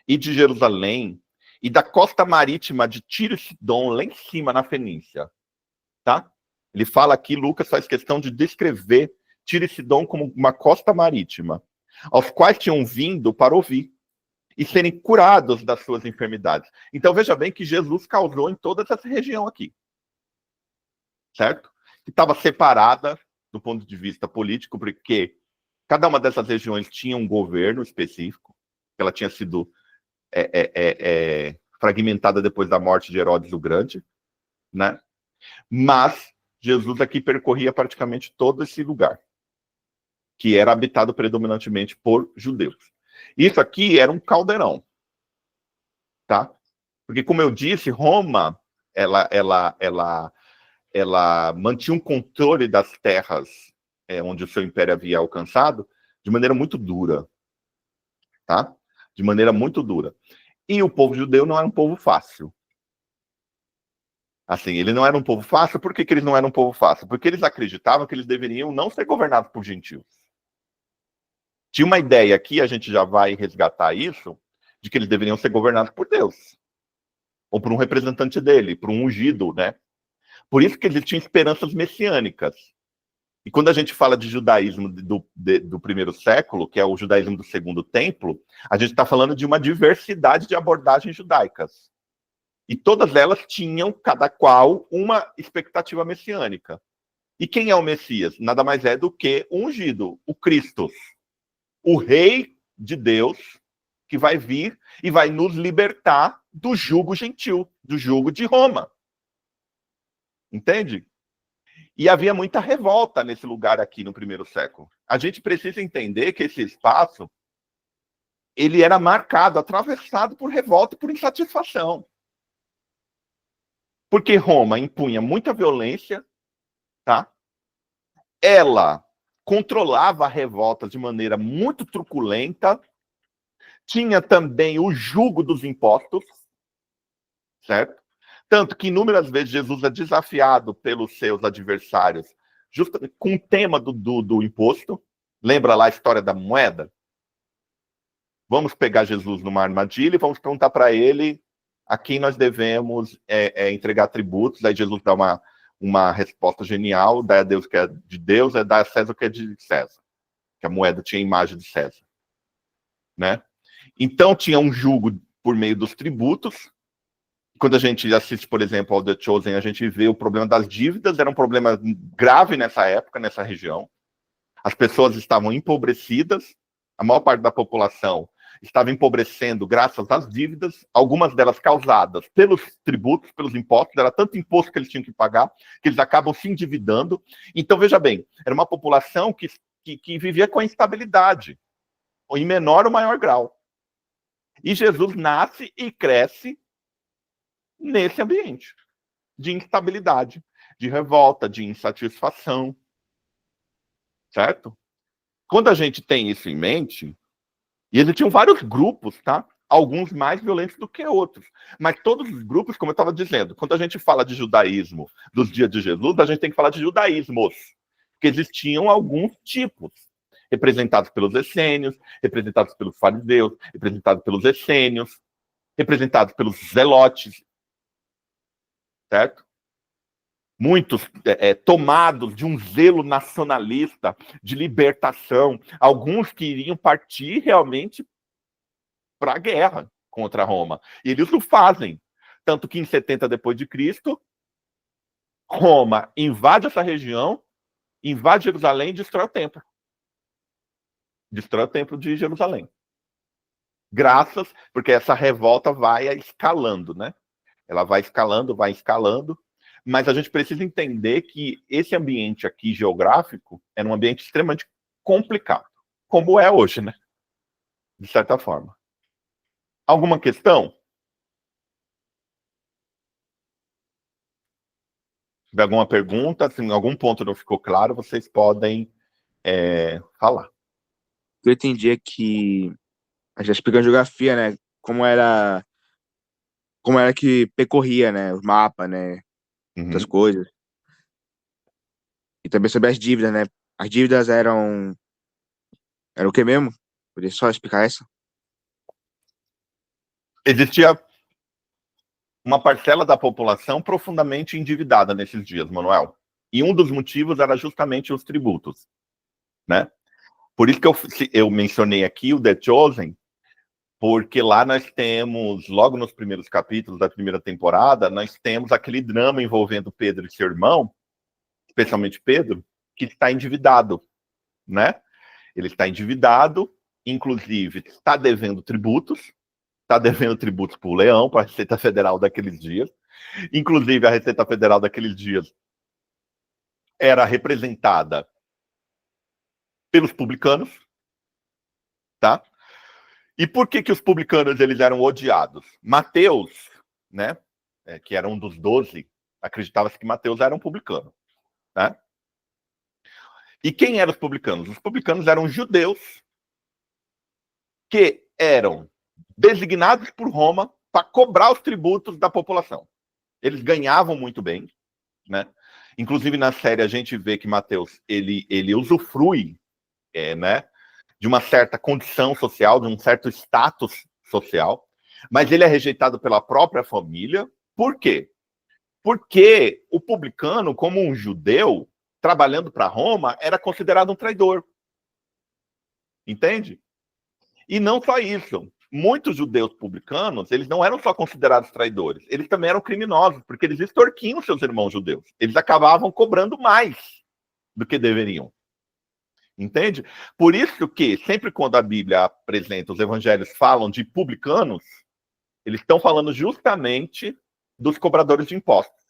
[SPEAKER 1] e de Jerusalém e da costa marítima de Tiro e Sidom, lá em cima na Fenícia. Tá? Ele fala aqui, Lucas faz questão de descrever Tiro e Sidom como uma costa marítima, aos quais tinham vindo para ouvir e serem curados das suas enfermidades. Então veja bem que Jesus causou em toda essa região aqui. Certo? Que estava separada do ponto de vista político, porque cada uma dessas regiões tinha um governo específico, ela tinha sido fragmentada depois da morte de Herodes o Grande, né? Mas Jesus aqui percorria praticamente todo esse lugar, que era habitado predominantemente por judeus. Isso aqui era um caldeirão, tá? Porque, como eu disse, Roma ela mantinha um controle das terras onde o seu império havia alcançado de maneira muito dura, tá? De maneira muito dura. E o povo judeu não era um povo fácil. Assim, ele não era um povo fácil. Por que eles não eram um povo fácil? Porque eles acreditavam que eles deveriam não ser governados por gentios. Tinha uma ideia aqui, a gente já vai resgatar isso, de que eles deveriam ser governados por Deus. Ou por um representante dele, por um ungido, né? Por isso que existiam esperanças messiânicas. E quando a gente fala de judaísmo do primeiro século, que é o judaísmo do segundo templo, a gente está falando de uma diversidade de abordagens judaicas. E todas elas tinham, cada qual, uma expectativa messiânica. E quem é o Messias? Nada mais é do que o ungido, o Cristo, o Rei de Deus, que vai vir e vai nos libertar do jugo gentil, do jugo de Roma. Entende? E havia muita revolta nesse lugar aqui no primeiro século. A gente precisa entender que esse espaço ele era marcado, atravessado por revolta e por insatisfação. Porque Roma impunha muita violência, tá? Ela controlava a revolta de maneira muito truculenta, tinha também o jugo dos impostos, certo? Tanto que inúmeras vezes Jesus é desafiado pelos seus adversários justamente com o tema do imposto. Lembra lá a história da moeda? Vamos pegar Jesus numa armadilha e vamos perguntar para ele a quem nós devemos entregar tributos. Aí Jesus dá uma resposta genial: dá a Deus o que é de Deus, dá a César o que é de César. Que a moeda tinha a imagem de César. Né? Então tinha um jugo por meio dos tributos. Quando a gente assiste, por exemplo, ao The Chosen, a gente vê o problema das dívidas, era um problema grave nessa época, nessa região. As pessoas estavam empobrecidas, a maior parte da população estava empobrecendo graças às dívidas, algumas delas causadas pelos tributos, pelos impostos, era tanto imposto que eles tinham que pagar, que eles acabam se endividando. Então, veja bem, era uma população que vivia com a instabilidade, ou em menor ou maior grau. E Jesus nasce e cresce nesse ambiente de instabilidade, de revolta, de insatisfação, certo? Quando a gente tem isso em mente, e existiam vários grupos, tá? Alguns mais violentos do que outros, mas todos os grupos, como eu estava dizendo, quando a gente fala de judaísmo dos dias de Jesus, a gente tem que falar de judaísmos, porque existiam alguns tipos, representados pelos essênios, representados pelos fariseus, representados pelos essênios, representados pelos zelotes, certo? Muitos tomados de um zelo nacionalista, de libertação, alguns que iriam partir realmente para a guerra contra Roma. E eles o fazem. Tanto que em 70 depois de Cristo, Roma invade essa região, invade Jerusalém e destrói o templo. Destrói o templo de Jerusalém. Graças, porque essa revolta vai escalando, né? Ela vai escalando, mas a gente precisa entender que esse ambiente aqui geográfico era um ambiente extremamente complicado, como é hoje, né? De certa forma. Alguma questão? Se tiver alguma pergunta, se algum ponto não ficou claro, vocês podem falar.
[SPEAKER 3] O que eu entendi é que a gente explicando geografia, né? Como era que percorria, né? Os mapas, né? Das coisas. E também sobre as dívidas, né? As dívidas eram o que mesmo? Poderia só explicar essa?
[SPEAKER 1] Existia uma parcela da população profundamente endividada nesses dias, Manuel. E um dos motivos era justamente os tributos, né? Por isso que eu mencionei aqui o The Chosen, porque lá nós temos, logo nos primeiros capítulos da primeira temporada, nós temos aquele drama envolvendo Pedro e seu irmão, especialmente Pedro, que está endividado, né? Ele está endividado, inclusive está devendo tributos para o Leão, para a Receita Federal daqueles dias. Inclusive, a Receita Federal daqueles dias era representada pelos publicanos, tá? E por que os publicanos eles eram odiados? Mateus, né? que era um dos 12, acreditava-se que Mateus era um publicano. Né? E quem eram os publicanos? Os publicanos eram judeus que eram designados por Roma para cobrar os tributos da população. Eles ganhavam muito bem, né? Inclusive, na série, a gente vê que Mateus, ele usufrui, né, de uma certa condição social, de um certo status social, mas ele é rejeitado pela própria família. Por quê? Porque o publicano, como um judeu, trabalhando para Roma, era considerado um traidor. Entende? E não só isso. Muitos judeus publicanos, eles não eram só considerados traidores, eles também eram criminosos, porque eles extorquiam seus irmãos judeus. Eles acabavam cobrando mais do que deveriam. Entende? Por isso que, sempre quando a Bíblia apresenta, os evangelhos falam de publicanos, eles estão falando justamente dos cobradores de impostos.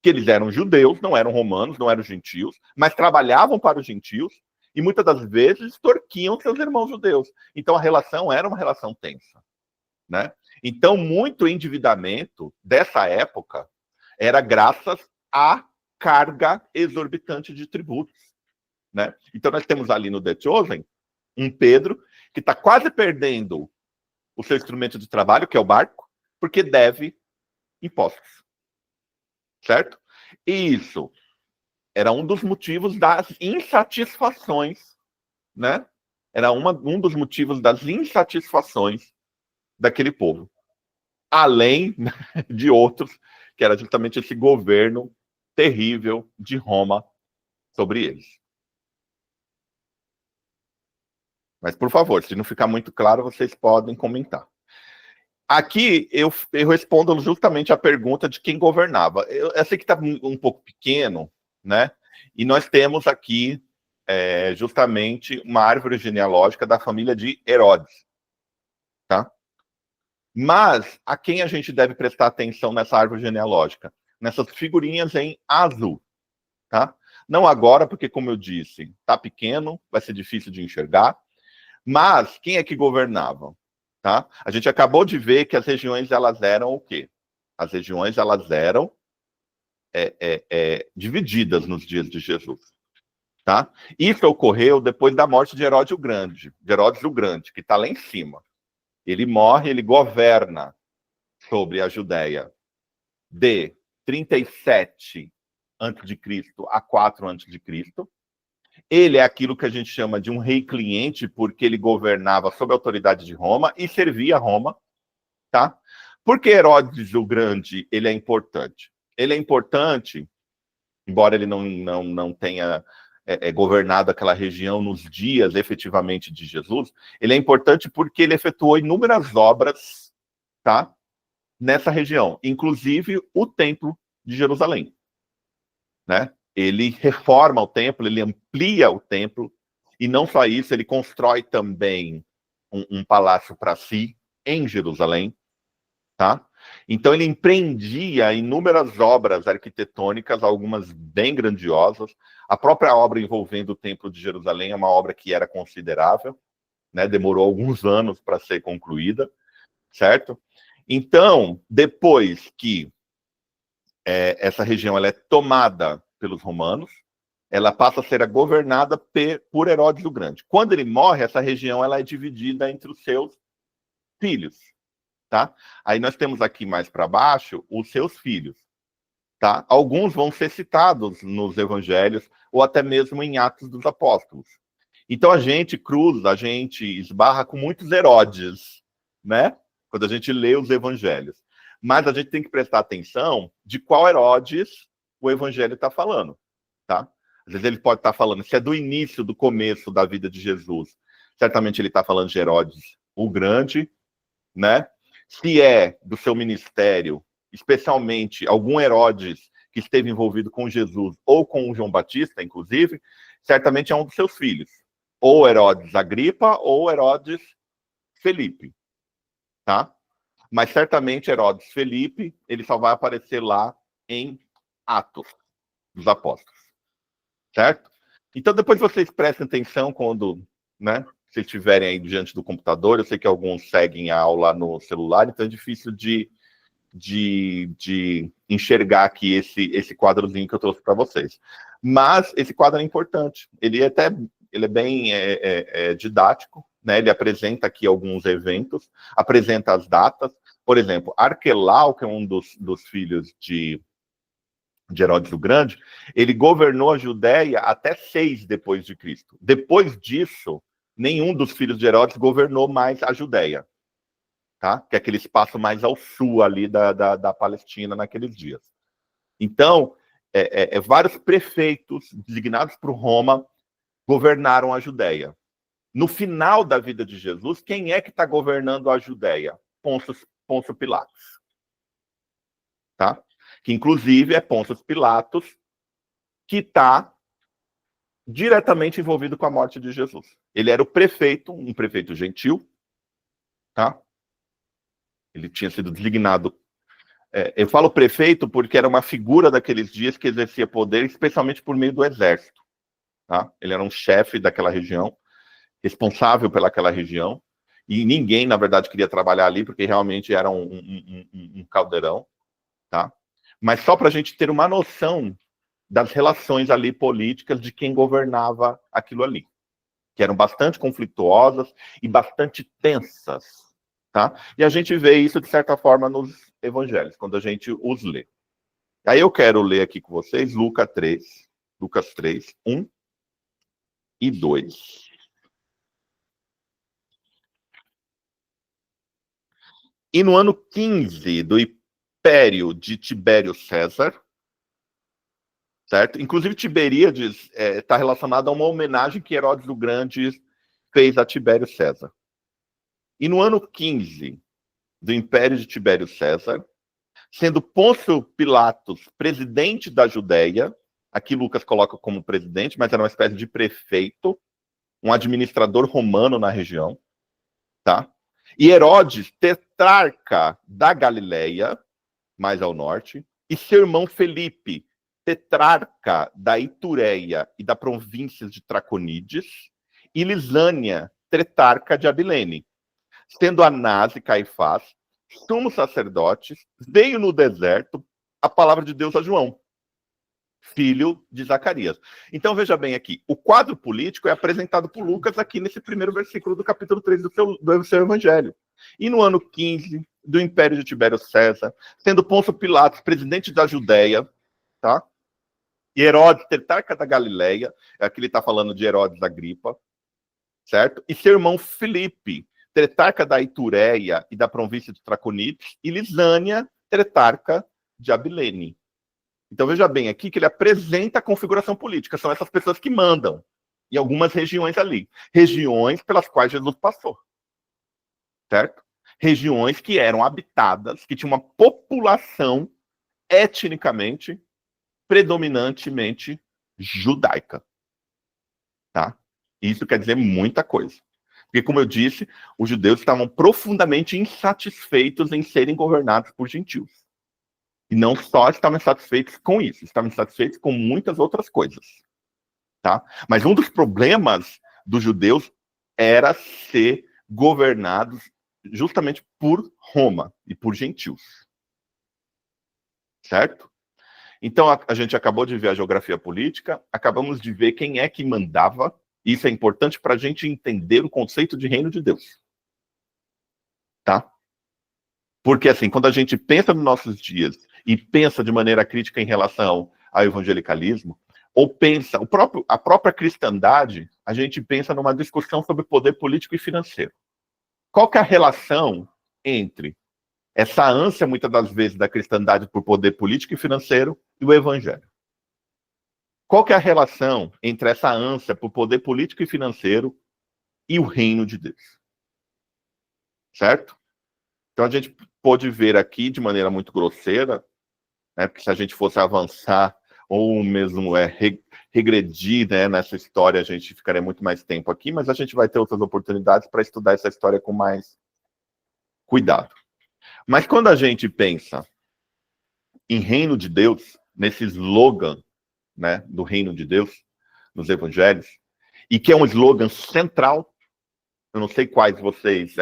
[SPEAKER 1] Que eles eram judeus, não eram romanos, não eram gentios, mas trabalhavam para os gentios, e muitas das vezes extorquiam seus irmãos judeus. Então a relação era uma relação tensa, né? Então muito endividamento dessa época era graças à carga exorbitante de tributos, né? Então nós temos ali no The Chosen um Pedro que está quase perdendo o seu instrumento de trabalho, que é o barco, porque deve impostos, certo? E isso era um dos motivos das insatisfações, né? Era um dos motivos das insatisfações daquele povo. Além de outros, que era justamente esse governo terrível de Roma sobre eles. Mas, por favor, se não ficar muito claro, vocês podem comentar. Aqui eu respondo justamente a pergunta de quem governava. Eu sei que está um pouco pequeno, né? E nós temos aqui justamente uma árvore genealógica da família de Herodes, tá? Mas a quem a gente deve prestar atenção nessa árvore genealógica? Nessas figurinhas em azul, tá? Não agora, porque, como eu disse, tá pequeno, vai ser difícil de enxergar. Mas quem é que governava? Tá? A gente acabou de ver que as regiões elas eram o quê? As regiões elas eram divididas nos dias de Jesus. Tá? Isso ocorreu depois da morte de Herodes o Grande, que está lá em cima. Ele morre, ele governa sobre a Judéia de 37 a.C. a 4 a.C. Ele é aquilo que a gente chama de um rei cliente, porque ele governava sob a autoridade de Roma e servia a Roma, tá? Por que Herodes o Grande ele é importante? Ele é importante, embora ele não tenha governado aquela região nos dias efetivamente de Jesus, ele é importante porque ele efetuou inúmeras obras, tá? Nessa região, inclusive o Templo de Jerusalém, né? Ele reforma o templo, ele amplia o templo, e não só isso, ele constrói também um palácio para si em Jerusalém, tá? Então ele empreendia inúmeras obras arquitetônicas, algumas bem grandiosas. A própria obra envolvendo o Templo de Jerusalém é uma obra que era considerável, né? Demorou alguns anos para ser concluída, certo? Então, depois que essa região ela é tomada pelos romanos, ela passa a ser governada por Herodes o Grande. Quando ele morre, essa região ela é dividida entre os seus filhos, tá? Aí nós temos aqui mais para baixo os seus filhos, tá? Alguns vão ser citados nos evangelhos ou até mesmo em Atos dos Apóstolos. Então a gente esbarra com muitos Herodes, né? Quando a gente lê os evangelhos. Mas a gente tem que prestar atenção de qual Herodes o evangelho está falando, tá? Às vezes ele pode estar falando, se é do início, do começo da vida de Jesus, certamente ele está falando de Herodes o Grande, né? Se é do seu ministério, especialmente algum Herodes que esteve envolvido com Jesus ou com o João Batista, inclusive, certamente é um dos seus filhos. Ou Herodes Agripa ou Herodes Felipe, tá? Mas certamente Herodes Felipe, ele só vai aparecer lá em Atos dos Apóstolos, certo? Então depois vocês prestem atenção quando, né, vocês estiverem aí diante do computador. Eu sei que alguns seguem a aula no celular, então é difícil de de enxergar aqui esse quadrozinho que eu trouxe para vocês. Mas esse quadro é importante. Ele é bem didático, né? Ele apresenta aqui alguns eventos, apresenta as datas. Por exemplo, Arquelau, que é um dos filhos de Herodes o Grande, ele governou a Judéia até 6 depois de Cristo. Depois disso, nenhum dos filhos de Herodes governou mais a Judéia, tá? Que é aquele espaço mais ao sul ali da Palestina naqueles dias. Então, vários prefeitos designados por Roma governaram a Judéia. No final da vida de Jesus, quem é que está governando a Judéia? Pôncio Pilatos. Tá? Que inclusive é Pôncio Pilatos que está diretamente envolvido com a morte de Jesus. Ele era o prefeito, um prefeito gentil, tá? Ele tinha sido designado. Eu falo prefeito porque era uma figura daqueles dias que exercia poder, especialmente por meio do exército. Tá? Ele era um chefe daquela região, responsável pelaquela região, e ninguém, na verdade, queria trabalhar ali, porque realmente era um caldeirão. Tá? Mas só para a gente ter uma noção das relações ali políticas de quem governava aquilo ali, que eram bastante conflituosas e bastante tensas. Tá? E a gente vê isso, de certa forma, nos evangelhos, quando a gente os lê. Aí eu quero ler aqui com vocês Lucas 3, 1 e 2. E no ano 15 do império de Tibério César, certo? Inclusive Tiberíades está relacionado a uma homenagem que Herodes o Grande fez a Tibério César. E no ano 15 do império de Tibério César, sendo Pôncio Pilatos presidente da Judéia, aqui Lucas coloca como presidente, mas era uma espécie de prefeito, um administrador romano na região, tá? E Herodes, tetrarca da Galileia, mais ao norte, e seu irmão Felipe, tetrarca da Itureia e da província de Traconides, e Lisânia, tetrarca de Abilene. Sendo Anás e Caifás, sumos sacerdotes, veio no deserto a palavra de Deus a João, filho de Zacarias. Então, veja bem aqui, o quadro político é apresentado por Lucas aqui nesse primeiro versículo do capítulo 3 do seu evangelho. E no ano 15 do império de Tibério César, sendo Pôncio Pilatos presidente da Judéia, tá? E Herodes, tetrarca da Galileia, aqui ele está falando de Herodes Agripa, certo? E seu irmão Filipe, tetrarca da Itureia e da província de Traconides, e Lisânia, tetrarca de Abilene. Então veja bem aqui que ele apresenta a configuração política, são essas pessoas que mandam em algumas regiões ali, regiões pelas quais Jesus passou, certo? Regiões que eram habitadas, que tinham uma população etnicamente, predominantemente judaica, tá? Isso quer dizer muita coisa. Porque, como eu disse, os judeus estavam profundamente insatisfeitos em serem governados por gentios. E não só estavam insatisfeitos com isso, estavam insatisfeitos com muitas outras coisas. Tá? Mas um dos problemas dos judeus era ser governados justamente por Roma e por gentios. Certo? Então, a gente acabou de ver a geografia política, acabamos de ver quem é que mandava. Isso é importante para a gente entender o conceito de reino de Deus. Tá? Porque, assim, quando a gente pensa nos nossos dias e pensa de maneira crítica em relação ao evangelicalismo, ou pensa, a própria cristandade, a gente pensa numa discussão sobre poder político e financeiro. Qual que é a relação entre essa ânsia, muitas das vezes, da cristandade por poder político e financeiro e o evangelho? Qual que é a relação entre essa ânsia por poder político e financeiro e o reino de Deus? Certo? Então a gente pode ver aqui de maneira muito grosseira, né, porque se a gente fosse avançar ou mesmo regredir, né, nessa história, a gente ficaria muito mais tempo aqui, mas a gente vai ter outras oportunidades para estudar essa história com mais cuidado. Mas quando a gente pensa em reino de Deus, nesse slogan, né, do reino de Deus, nos evangelhos, e que é um slogan central, eu não sei quais vocês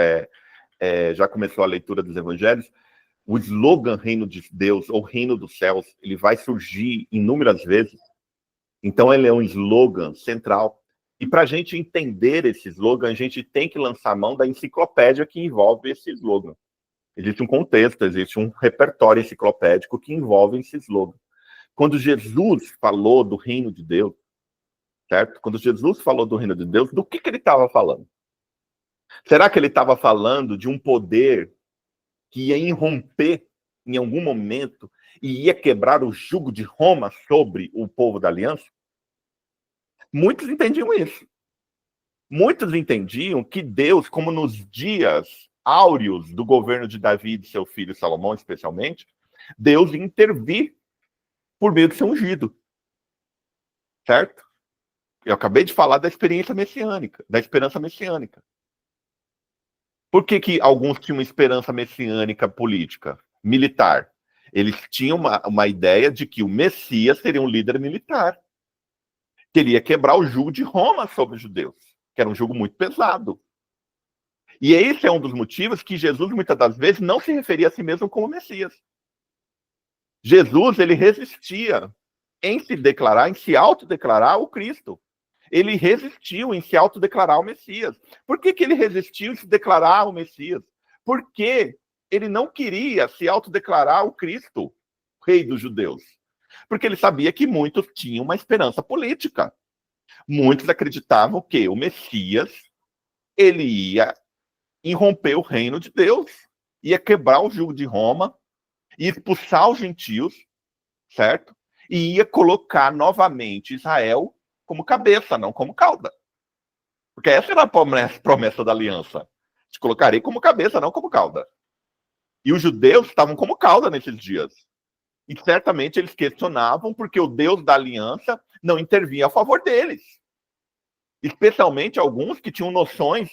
[SPEAKER 1] já começou a leitura dos evangelhos, o slogan Reino de Deus ou Reino dos Céus, ele vai surgir inúmeras vezes. Então, ele é um slogan central. E para a gente entender esse slogan, a gente tem que lançar mão da enciclopédia que envolve esse slogan. Existe um contexto, existe um repertório enciclopédico que envolve esse slogan. Quando Jesus falou do reino de Deus, certo? Quando Jesus falou do reino de Deus, do que ele estava falando? Será que ele estava falando de um poder que ia irromper em algum momento e ia quebrar o jugo de Roma sobre o povo da aliança? Muitos entendiam isso. Muitos entendiam que Deus, como nos dias áureos do governo de Davi e de seu filho Salomão, especialmente, Deus ia intervir por meio do seu ungido. Certo? Eu acabei de falar da experiência messiânica, da esperança messiânica. Por que alguns tinham uma esperança messiânica política, militar? Eles tinham uma ideia de que o Messias seria um líder militar. Queria quebrar o jugo de Roma sobre os judeus, que era um jugo muito pesado. E esse é um dos motivos que Jesus, muitas das vezes, não se referia a si mesmo como Messias. Jesus, ele resistia em se declarar, em se autodeclarar o Cristo. Ele resistiu em se autodeclarar o Messias. Por que ele resistiu em se declarar o Messias? Porque ele não queria se autodeclarar o Cristo, rei dos judeus. Porque ele sabia que muitos tinham uma esperança política. Muitos acreditavam que o Messias, ele ia irromper o reino de Deus, ia quebrar o jugo de Roma, ia expulsar os gentios, certo? E ia colocar novamente Israel como cabeça, não como cauda. Porque essa era a promessa da aliança. Te colocarei como cabeça, não como cauda. E os judeus estavam como cauda nesses dias. E certamente eles questionavam porque o Deus da aliança não intervinha a favor deles. Especialmente alguns que tinham noções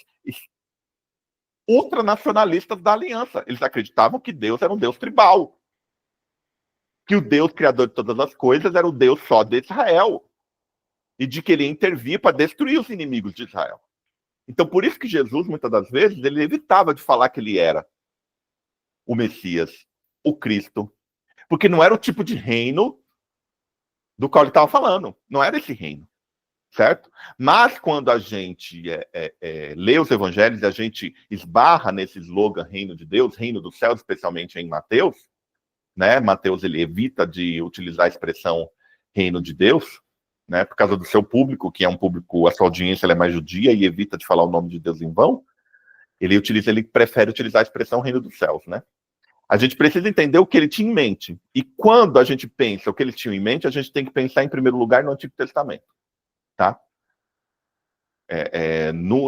[SPEAKER 1] ultranacionalistas da aliança. Eles acreditavam que Deus era um Deus tribal. Que o Deus criador de todas as coisas era o Deus só de Israel. E de querer intervir para destruir os inimigos de Israel. Então, por isso que Jesus, muitas das vezes, ele evitava de falar que ele era o Messias, o Cristo, porque não era o tipo de reino do qual ele estava falando. Não era esse reino, certo? Mas quando a gente lê os evangelhos e a gente esbarra nesse slogan reino de Deus, reino do céu, especialmente em Mateus, né? Mateus, ele evita de utilizar a expressão reino de Deus, né, por causa do seu público, que é um público, a sua audiência ela é mais judia e evita de falar o nome de Deus em vão, ele prefere utilizar a expressão reino dos céus, né? A gente precisa entender o que ele tinha em mente. E quando a gente pensa o que ele tinha em mente, a gente tem que pensar em primeiro lugar no Antigo Testamento, tá?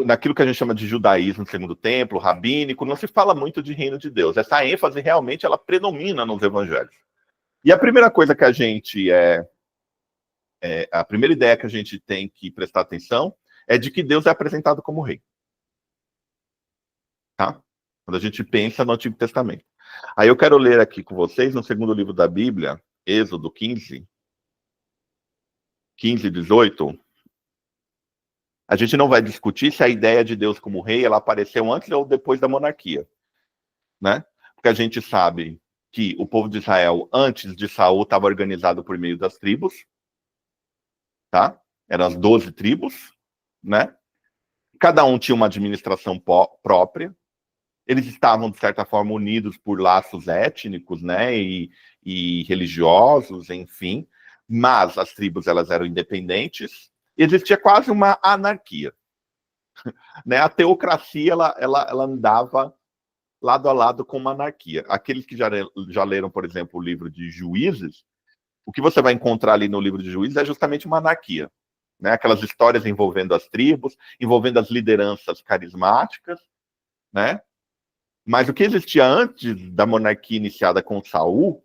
[SPEAKER 1] Naquilo que a gente chama de judaísmo, segundo templo, rabínico, não se fala muito de reino de Deus. Essa ênfase realmente ela predomina nos evangelhos. E a primeira coisa que a gente a primeira ideia que a gente tem que prestar atenção é de que Deus é apresentado como rei. Tá? Quando a gente pensa no Antigo Testamento. Aí eu quero ler aqui com vocês, no segundo livro da Bíblia, Êxodo 15, 18. A gente não vai discutir se a ideia de Deus como rei ela apareceu antes ou depois da monarquia. Né? Porque a gente sabe que o povo de Israel, antes de Saul, estava organizado por meio das tribos. Tá? Eram as 12 tribos, né? Cada um tinha uma administração própria. Eles estavam, de certa forma, unidos por laços étnicos, né? E religiosos, enfim. Mas as tribos elas eram independentes. E existia quase uma anarquia. Né? A teocracia ela andava lado a lado com uma anarquia. Aqueles que já leram, por exemplo, o livro de Juízes, o que você vai encontrar ali no livro de Juízes é justamente uma anarquia. Né? Aquelas histórias envolvendo as tribos, envolvendo as lideranças carismáticas. Né? Mas o que existia antes da monarquia iniciada com Saul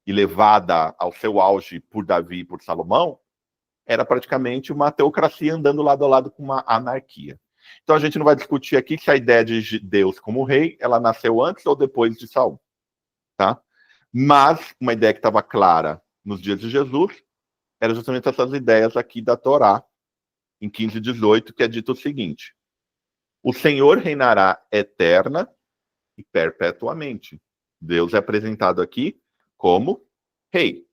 [SPEAKER 1] e levada ao seu auge por Davi e por Salomão, era praticamente uma teocracia andando lado a lado com uma anarquia. Então a gente não vai discutir aqui se a ideia de Deus como rei, ela nasceu antes ou depois de Saul. Tá? Mas uma ideia que estava clara nos dias de Jesus, era justamente essas ideias aqui da Torá, em 15, 18, que é dito o seguinte: o Senhor reinará eterna e perpetuamente. Deus é apresentado aqui como rei.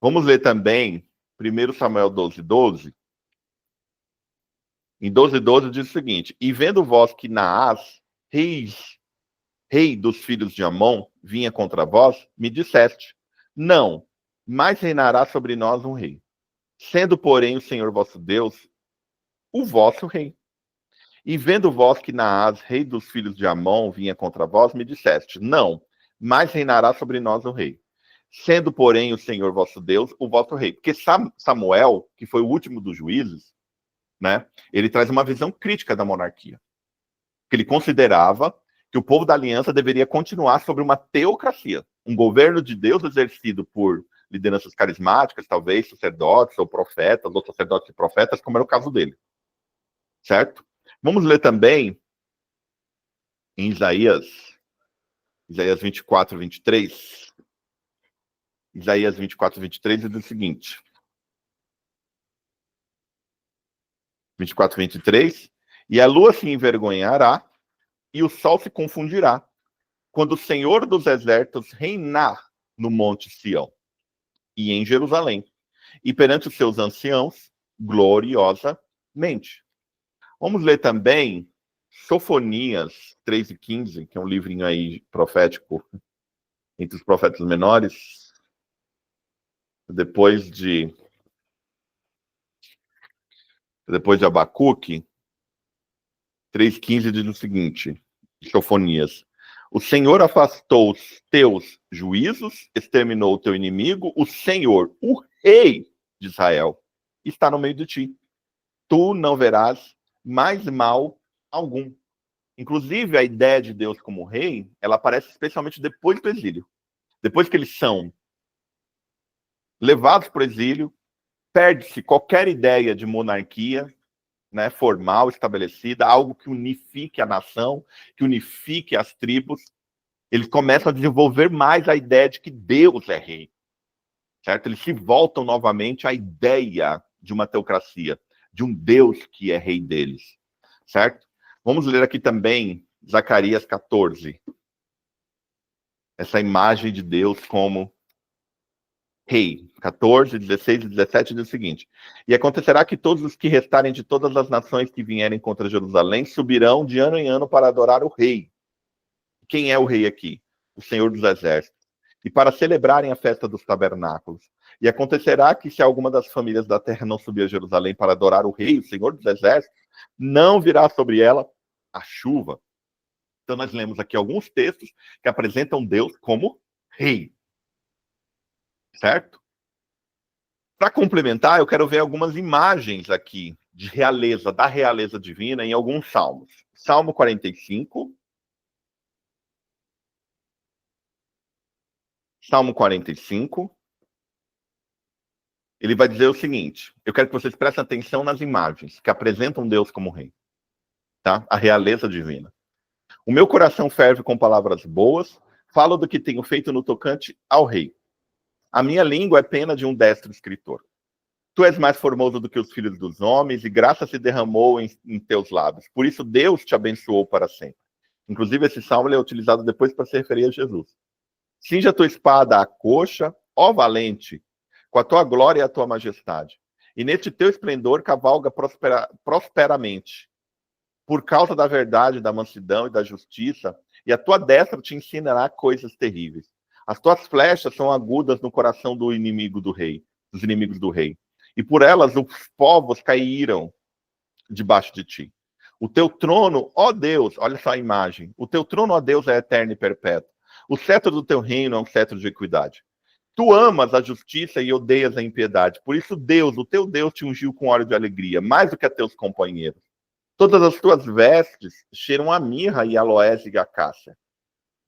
[SPEAKER 1] Vamos ler também 1 Samuel 12:12. Em 12:12 diz o seguinte: E vendo vós que Naás, rei dos filhos de Amon, vinha contra vós, me disseste: Não, mas reinará sobre nós um rei. Sendo, porém, o Senhor vosso Deus o vosso rei. E vendo vós que Naás, rei dos filhos de Amon, vinha contra vós, me disseste: Não, mas reinará sobre nós um rei. Sendo, porém, o Senhor vosso Deus o vosso rei. Porque Samuel, que foi o último dos juízes, né, ele traz uma visão crítica da monarquia. Que ele considerava que o povo da aliança deveria continuar sobre uma teocracia, um governo de Deus exercido por lideranças carismáticas, talvez sacerdotes ou profetas, ou sacerdotes e profetas, como era o caso dele. Certo? Vamos ler também em Isaías 24:23. Isaías 24:23 diz o seguinte: 24:23, e a lua se envergonhará e o sol se confundirá, quando o Senhor dos exércitos reinar no monte Sião e em Jerusalém, e perante os seus anciãos, gloriosamente. Vamos ler também Sofonias 3:15, que é um livrinho aí profético, entre os profetas menores, depois de Abacuque. 3:15 diz o seguinte, Sofonias: O Senhor afastou os teus juízos, exterminou o teu inimigo, o Senhor, o rei de Israel, está no meio de ti. Tu não verás mais mal algum. Inclusive, a ideia de Deus como rei, ela aparece especialmente depois do exílio. Depois que eles são levados para o exílio, perde-se qualquer ideia de monarquia, né, formal, estabelecida, algo que unifique a nação, que unifique as tribos. Eles começam a desenvolver mais a ideia de que Deus é rei. Certo? Eles se voltam novamente à ideia de uma teocracia, de um Deus que é rei deles. Certo? Vamos ler aqui também Zacarias 14. Essa imagem de Deus como rei. 14, 16 e 17 diz o seguinte: E acontecerá que todos os que restarem de todas as nações que vierem contra Jerusalém subirão de ano em ano para adorar o rei. Quem é o rei aqui? O Senhor dos Exércitos. E para celebrarem a festa dos tabernáculos. E acontecerá que se alguma das famílias da terra não subir a Jerusalém para adorar o rei, o Senhor dos Exércitos, não virá sobre ela a chuva. Então nós lemos aqui alguns textos que apresentam Deus como rei. Certo? Para complementar, eu quero ver algumas imagens aqui de realeza, da realeza divina em alguns salmos. Salmo 45. Salmo 45. Ele vai dizer o seguinte: eu quero que vocês prestem atenção nas imagens que apresentam Deus como rei. Tá? A realeza divina. O meu coração ferve com palavras boas, falo do que tenho feito no tocante ao rei. A minha língua é pena de um destro escritor. Tu és mais formoso do que os filhos dos homens, e graça se derramou em teus lábios. Por isso Deus te abençoou para sempre. Inclusive, esse salmo ele é utilizado depois para se referir a Jesus. Cinja a tua espada à coxa, ó valente, com a tua glória e a tua majestade. E neste teu esplendor cavalga prosperamente. Por causa da verdade, da mansidão e da justiça, e a tua destra te ensinará coisas terríveis. As tuas flechas são agudas no coração do inimigo do rei, dos inimigos do rei. E por elas os povos caíram debaixo de ti. O teu trono, ó Deus, olha só a imagem. O teu trono, ó Deus, é eterno e perpétuo. O cetro do teu reino é um cetro de equidade. Tu amas a justiça e odeias a impiedade. Por isso Deus, o teu Deus, te ungiu com óleo de alegria, mais do que a teus companheiros. Todas as tuas vestes cheiram a mirra e aloés e acácia.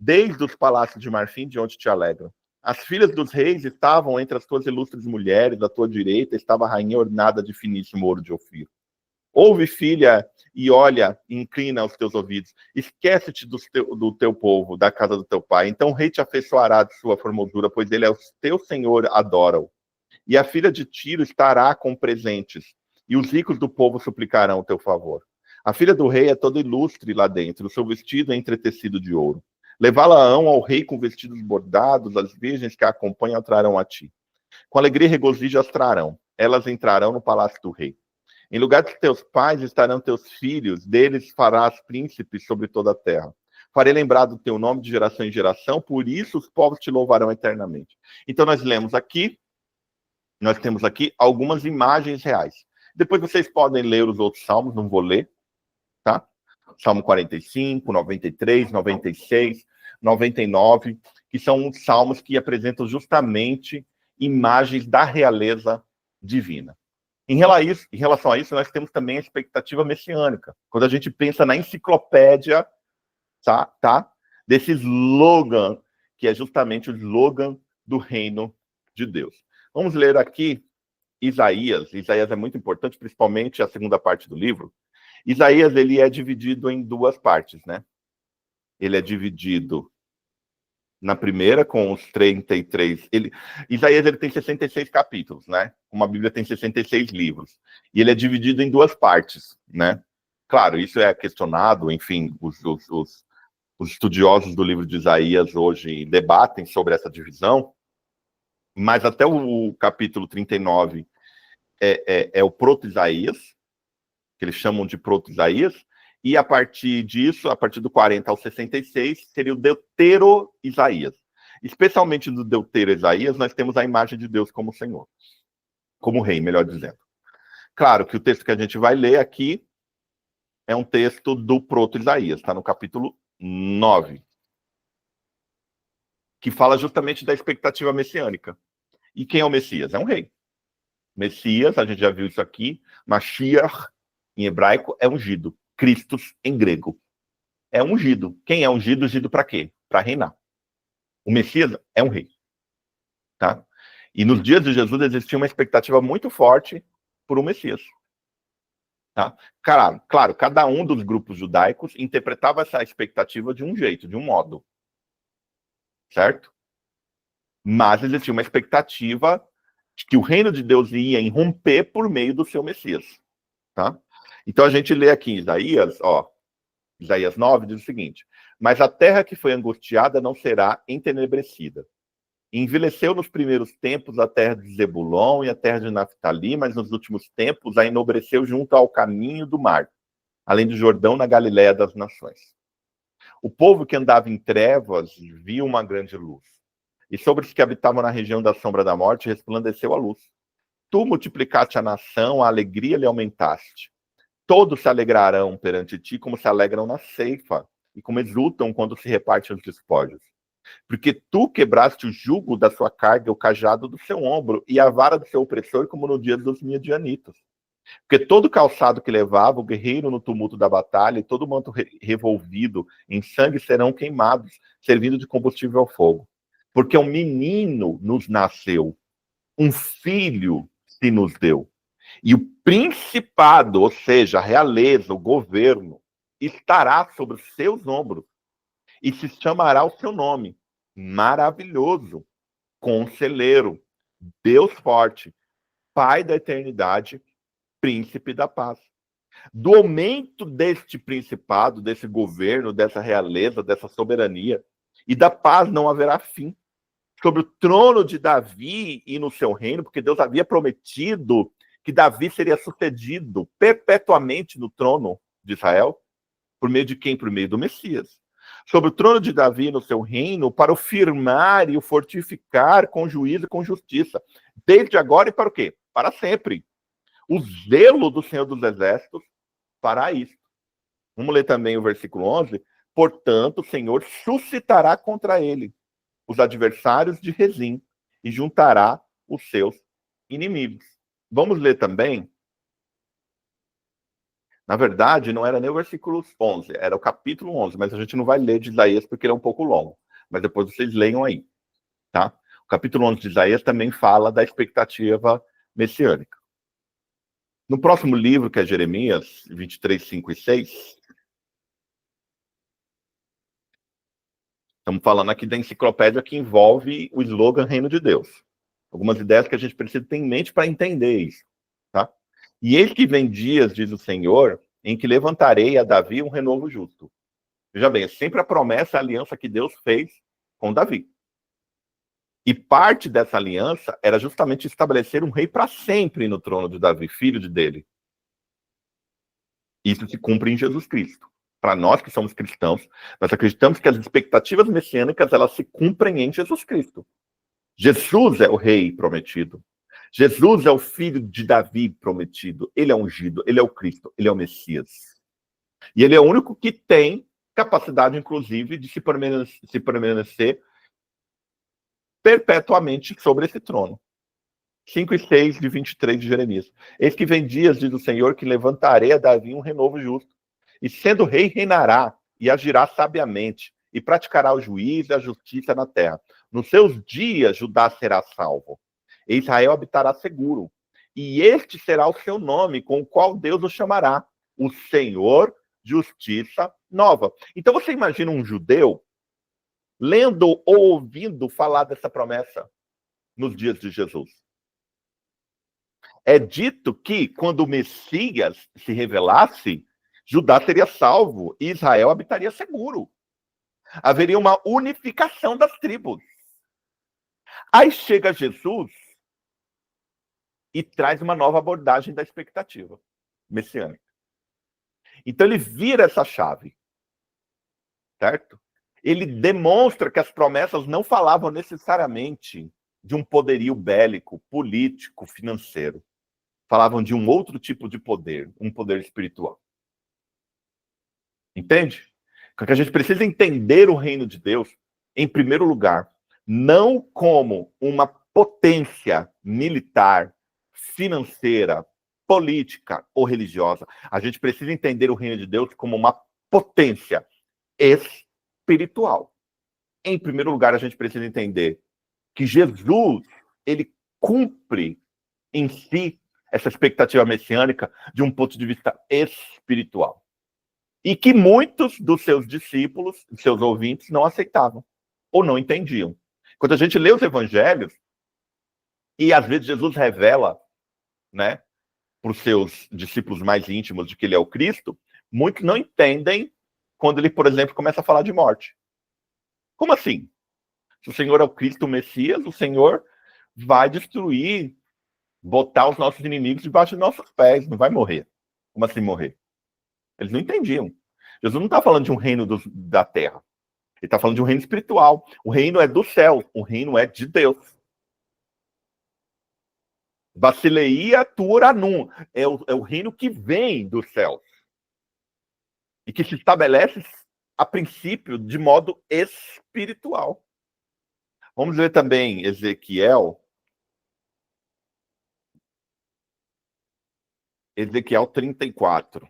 [SPEAKER 1] Desde os palácios de marfim, de onde te alegram. As filhas dos reis estavam entre as tuas ilustres mulheres, à tua direita estava a rainha ornada de finíssimo ouro de Ofir. Ouve, filha, e olha, e inclina os teus ouvidos. Esquece-te do teu povo, da casa do teu pai. Então o rei te afeiçoará de sua formosura, pois ele é o teu senhor, adora-o. E a filha de Tiro estará com presentes, e os ricos do povo suplicarão o teu favor. A filha do rei é toda ilustre lá dentro, o seu vestido é entretecido de ouro. Levá-la-ão ao rei com vestidos bordados, as virgens que a acompanham trarão a ti. Com alegria e regozijo as trarão. Elas entrarão no palácio do rei. Em lugar de teus pais estarão teus filhos, deles farás príncipes sobre toda a terra. Farei lembrar do teu nome de geração em geração, por isso os povos te louvarão eternamente. Então nós temos aqui algumas imagens reais. Depois vocês podem ler os outros salmos, não vou ler, tá? Salmo 45, 93, 96, 99, que são salmos que apresentam justamente imagens da realeza divina. Em relação a isso, nós temos também a expectativa messiânica. Quando a gente pensa na enciclopédia, tá? Desse slogan, que é justamente o slogan do reino de Deus. Vamos ler aqui Isaías. Isaías é muito importante, principalmente a segunda parte do livro. Isaías, ele é dividido em duas partes, né? Ele é dividido na primeira, com os 33... Isaías, ele tem 66 capítulos, né? Uma Bíblia tem 66 livros. E ele é dividido em duas partes, né? Claro, isso é questionado, enfim, os estudiosos do livro de Isaías hoje debatem sobre essa divisão, mas até o capítulo 39 é o proto-Isaías, que eles chamam de proto-Isaías, e a partir disso, a partir do 40 ao 66, seria o Deutero-Isaías. Especialmente do Deutero-Isaías, nós temos a imagem de Deus como Senhor, como Rei, melhor dizendo. Claro que o texto que a gente vai ler aqui é um texto do proto-Isaías, está no capítulo 9, que fala justamente da expectativa messiânica. E quem é o Messias? É um rei. Messias, a gente já viu isso aqui, Mashiach, em hebraico, é ungido. Christos, em grego. É ungido. Quem é ungido? Ungido para quê? Para reinar. O Messias é um rei. Tá? E nos dias de Jesus existia uma expectativa muito forte por um Messias. Tá? Claro, cada um dos grupos judaicos interpretava essa expectativa de um jeito, de um modo. Certo? Mas existia uma expectativa de que o reino de Deus ia irromper por meio do seu Messias. Tá? Então a gente lê aqui em Isaías, Isaías 9 diz o seguinte: mas a terra que foi angustiada não será entenebrecida. Envelheceu nos primeiros tempos a terra de Zebulon e a terra de Naftali, mas nos últimos tempos a enobreceu junto ao caminho do mar, além do Jordão, na Galiléia das nações. O povo que andava em trevas viu uma grande luz, e sobre os que habitavam na região da sombra da morte resplandeceu a luz. Tu multiplicaste a nação, a alegria lhe aumentaste. Todos se alegrarão perante ti, como se alegram na ceifa, e como exultam quando se repartem os despojos. Porque tu quebraste o jugo da sua carga, o cajado do seu ombro, e a vara do seu opressor, como no dia dos midianitas. Porque todo calçado que levava o guerreiro no tumulto da batalha, e todo manto revolvido em sangue serão queimados, servindo de combustível ao fogo. Porque um menino nos nasceu, um filho se nos deu. E o principado, ou seja, a realeza, o governo, estará sobre os seus ombros e se chamará o seu nome: Maravilhoso, Conselheiro, Deus Forte, Pai da Eternidade, Príncipe da Paz. Do aumento deste principado, desse governo, dessa realeza, dessa soberania e da paz não haverá fim. Sobre o trono de Davi e no seu reino, porque Deus havia prometido que Davi seria sucedido perpetuamente no trono de Israel, por meio de quem? Por meio do Messias. Sobre o trono de Davi no seu reino, para o firmar e o fortificar com juízo e com justiça, desde agora e para o quê? Para sempre. O zelo do Senhor dos Exércitos fará isso. Vamos ler também o versículo 11. Portanto, o Senhor suscitará contra ele os adversários de Rezim e juntará os seus inimigos. Vamos ler também. Na verdade, não era nem o versículo 11, era o capítulo 11, mas a gente não vai ler de Isaías porque ele é um pouco longo. Mas depois vocês leiam aí, tá? O capítulo 11 de Isaías também fala da expectativa messiânica. No próximo livro, que é Jeremias 23, 5 e 6, estamos falando aqui da enciclopédia que envolve o slogan Reino de Deus. Algumas ideias que a gente precisa ter em mente para entender isso, tá? E eis que vem dias, diz o Senhor, em que levantarei a Davi um renovo justo. Veja bem, é sempre a promessa, a aliança que Deus fez com Davi. E parte dessa aliança era justamente estabelecer um rei para sempre no trono de Davi, filho dele. Isso se cumpre em Jesus Cristo. Para nós que somos cristãos, nós acreditamos que as expectativas messiânicas elas se cumprem em Jesus Cristo. Jesus é o rei prometido. Jesus é o filho de Davi prometido. Ele é ungido, ele é o Cristo, ele é o Messias. E ele é o único que tem capacidade, inclusive, de se permanecer perpetuamente sobre esse trono. 5 e 6 de 23 de Jeremias. Eis que vem dias, diz o Senhor, que levantarei a Davi um renovo justo. E sendo rei, reinará e agirá sabiamente, e praticará o juízo e a justiça na terra. Nos seus dias, Judá será salvo, e Israel habitará seguro. E este será o seu nome, com o qual Deus o chamará, o Senhor, justiça nova. Então você imagina um judeu lendo ou ouvindo falar dessa promessa nos dias de Jesus. É dito que, quando o Messias se revelasse, Judá seria salvo e Israel habitaria seguro. Haveria uma unificação das tribos. Aí chega Jesus e traz uma nova abordagem da expectativa messiânica. Então ele vira essa chave, certo? Ele demonstra que as promessas não falavam necessariamente de um poderio bélico, político, financeiro. Falavam de um outro tipo de poder, um poder espiritual. Entende? Porque a gente precisa entender o reino de Deus, em primeiro lugar, não como uma potência militar, financeira, política ou religiosa. A gente precisa entender o reino de Deus como uma potência espiritual. Em primeiro lugar, a gente precisa entender que Jesus, ele cumpre em si essa expectativa messiânica de um ponto de vista espiritual. E que muitos dos seus discípulos, seus ouvintes, não aceitavam ou não entendiam. Quando a gente lê os evangelhos, e às vezes Jesus revela, né, para os seus discípulos mais íntimos de que ele é o Cristo, muitos não entendem quando ele, por exemplo, começa a falar de morte. Como assim? Se o Senhor é o Cristo, o Messias, o Senhor vai destruir, botar os nossos inimigos debaixo dos nossos pés, não vai morrer. Como assim morrer? Eles não entendiam. Jesus não está falando de um reino da terra. Ele está falando de um reino espiritual. O reino é do céu. O reino é de Deus. Basileia turanum. É o reino que vem do céu. E que se estabelece, a princípio, de modo espiritual. Vamos ver também Ezequiel 34.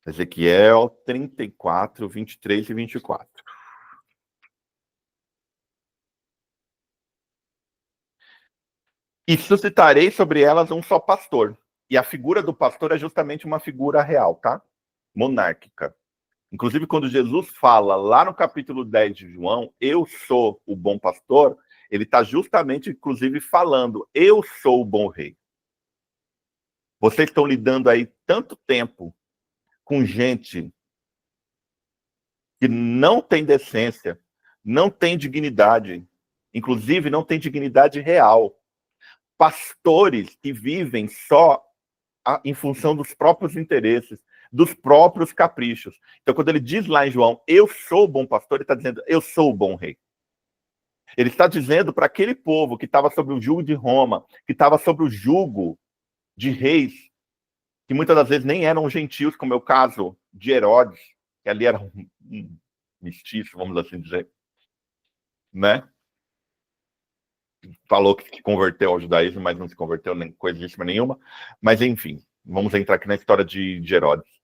[SPEAKER 1] Ezequiel 34, 23 e 24. E suscitarei sobre elas um só pastor. E a figura do pastor é justamente uma figura real, tá? Monárquica. Inclusive, quando Jesus fala lá no capítulo 10 de João, eu sou o bom pastor, ele está justamente, inclusive, falando, eu sou o bom rei. Vocês estão lidando aí tanto tempo com gente que não tem decência, não tem dignidade, inclusive não tem dignidade real. Pastores que vivem só em função dos próprios interesses, dos próprios caprichos. Então, quando ele diz lá em João, eu sou o bom pastor, ele está dizendo, eu sou o bom rei. Ele está dizendo para aquele povo que estava sob o jugo de Roma, que estava sob o jugo de reis, que muitas das vezes nem eram gentios, como é o caso de Herodes, que ali era um mestiço, vamos assim dizer, né? Falou que converteu ao judaísmo, mas não se converteu nem coisíssima nenhuma. Mas, enfim, vamos entrar aqui na história de Herodes.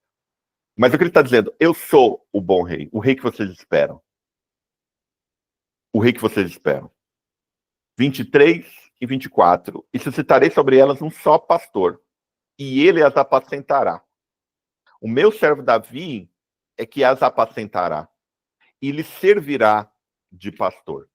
[SPEAKER 1] Mas o que ele está dizendo, eu sou o bom rei, o rei que vocês esperam. O rei que vocês esperam. 23 e 24. E suscitarei sobre elas um só pastor, e ele as apacentará. O meu servo Davi é que as apacentará, e lhe servirá de pastor.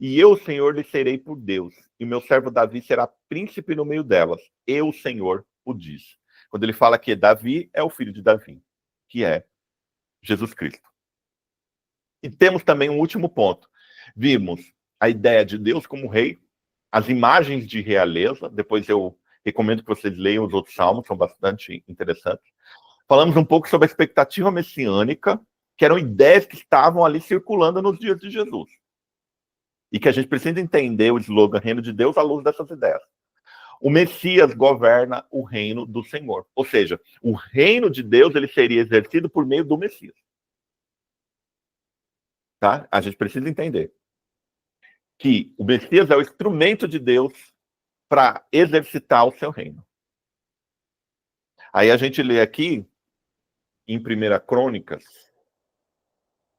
[SPEAKER 1] E eu, Senhor, lhe serei por Deus, e o meu servo Davi será príncipe no meio delas. Eu, Senhor, o diz. Quando ele fala que Davi é o filho de Davi, que é Jesus Cristo. E temos também um último ponto. Vimos a ideia de Deus como rei, as imagens de realeza, depois eu recomendo que vocês leiam os outros salmos, são bastante interessantes. Falamos um pouco sobre a expectativa messiânica, que eram ideias que estavam ali circulando nos dias de Jesus. E que a gente precisa entender o slogan Reino de Deus à luz dessas ideias. O Messias governa o reino do Senhor. Ou seja, o reino de Deus ele seria exercido por meio do Messias. Tá? A gente precisa entender que o Messias é o instrumento de Deus para exercitar o seu reino. Aí a gente lê aqui, em 1 Crônicas,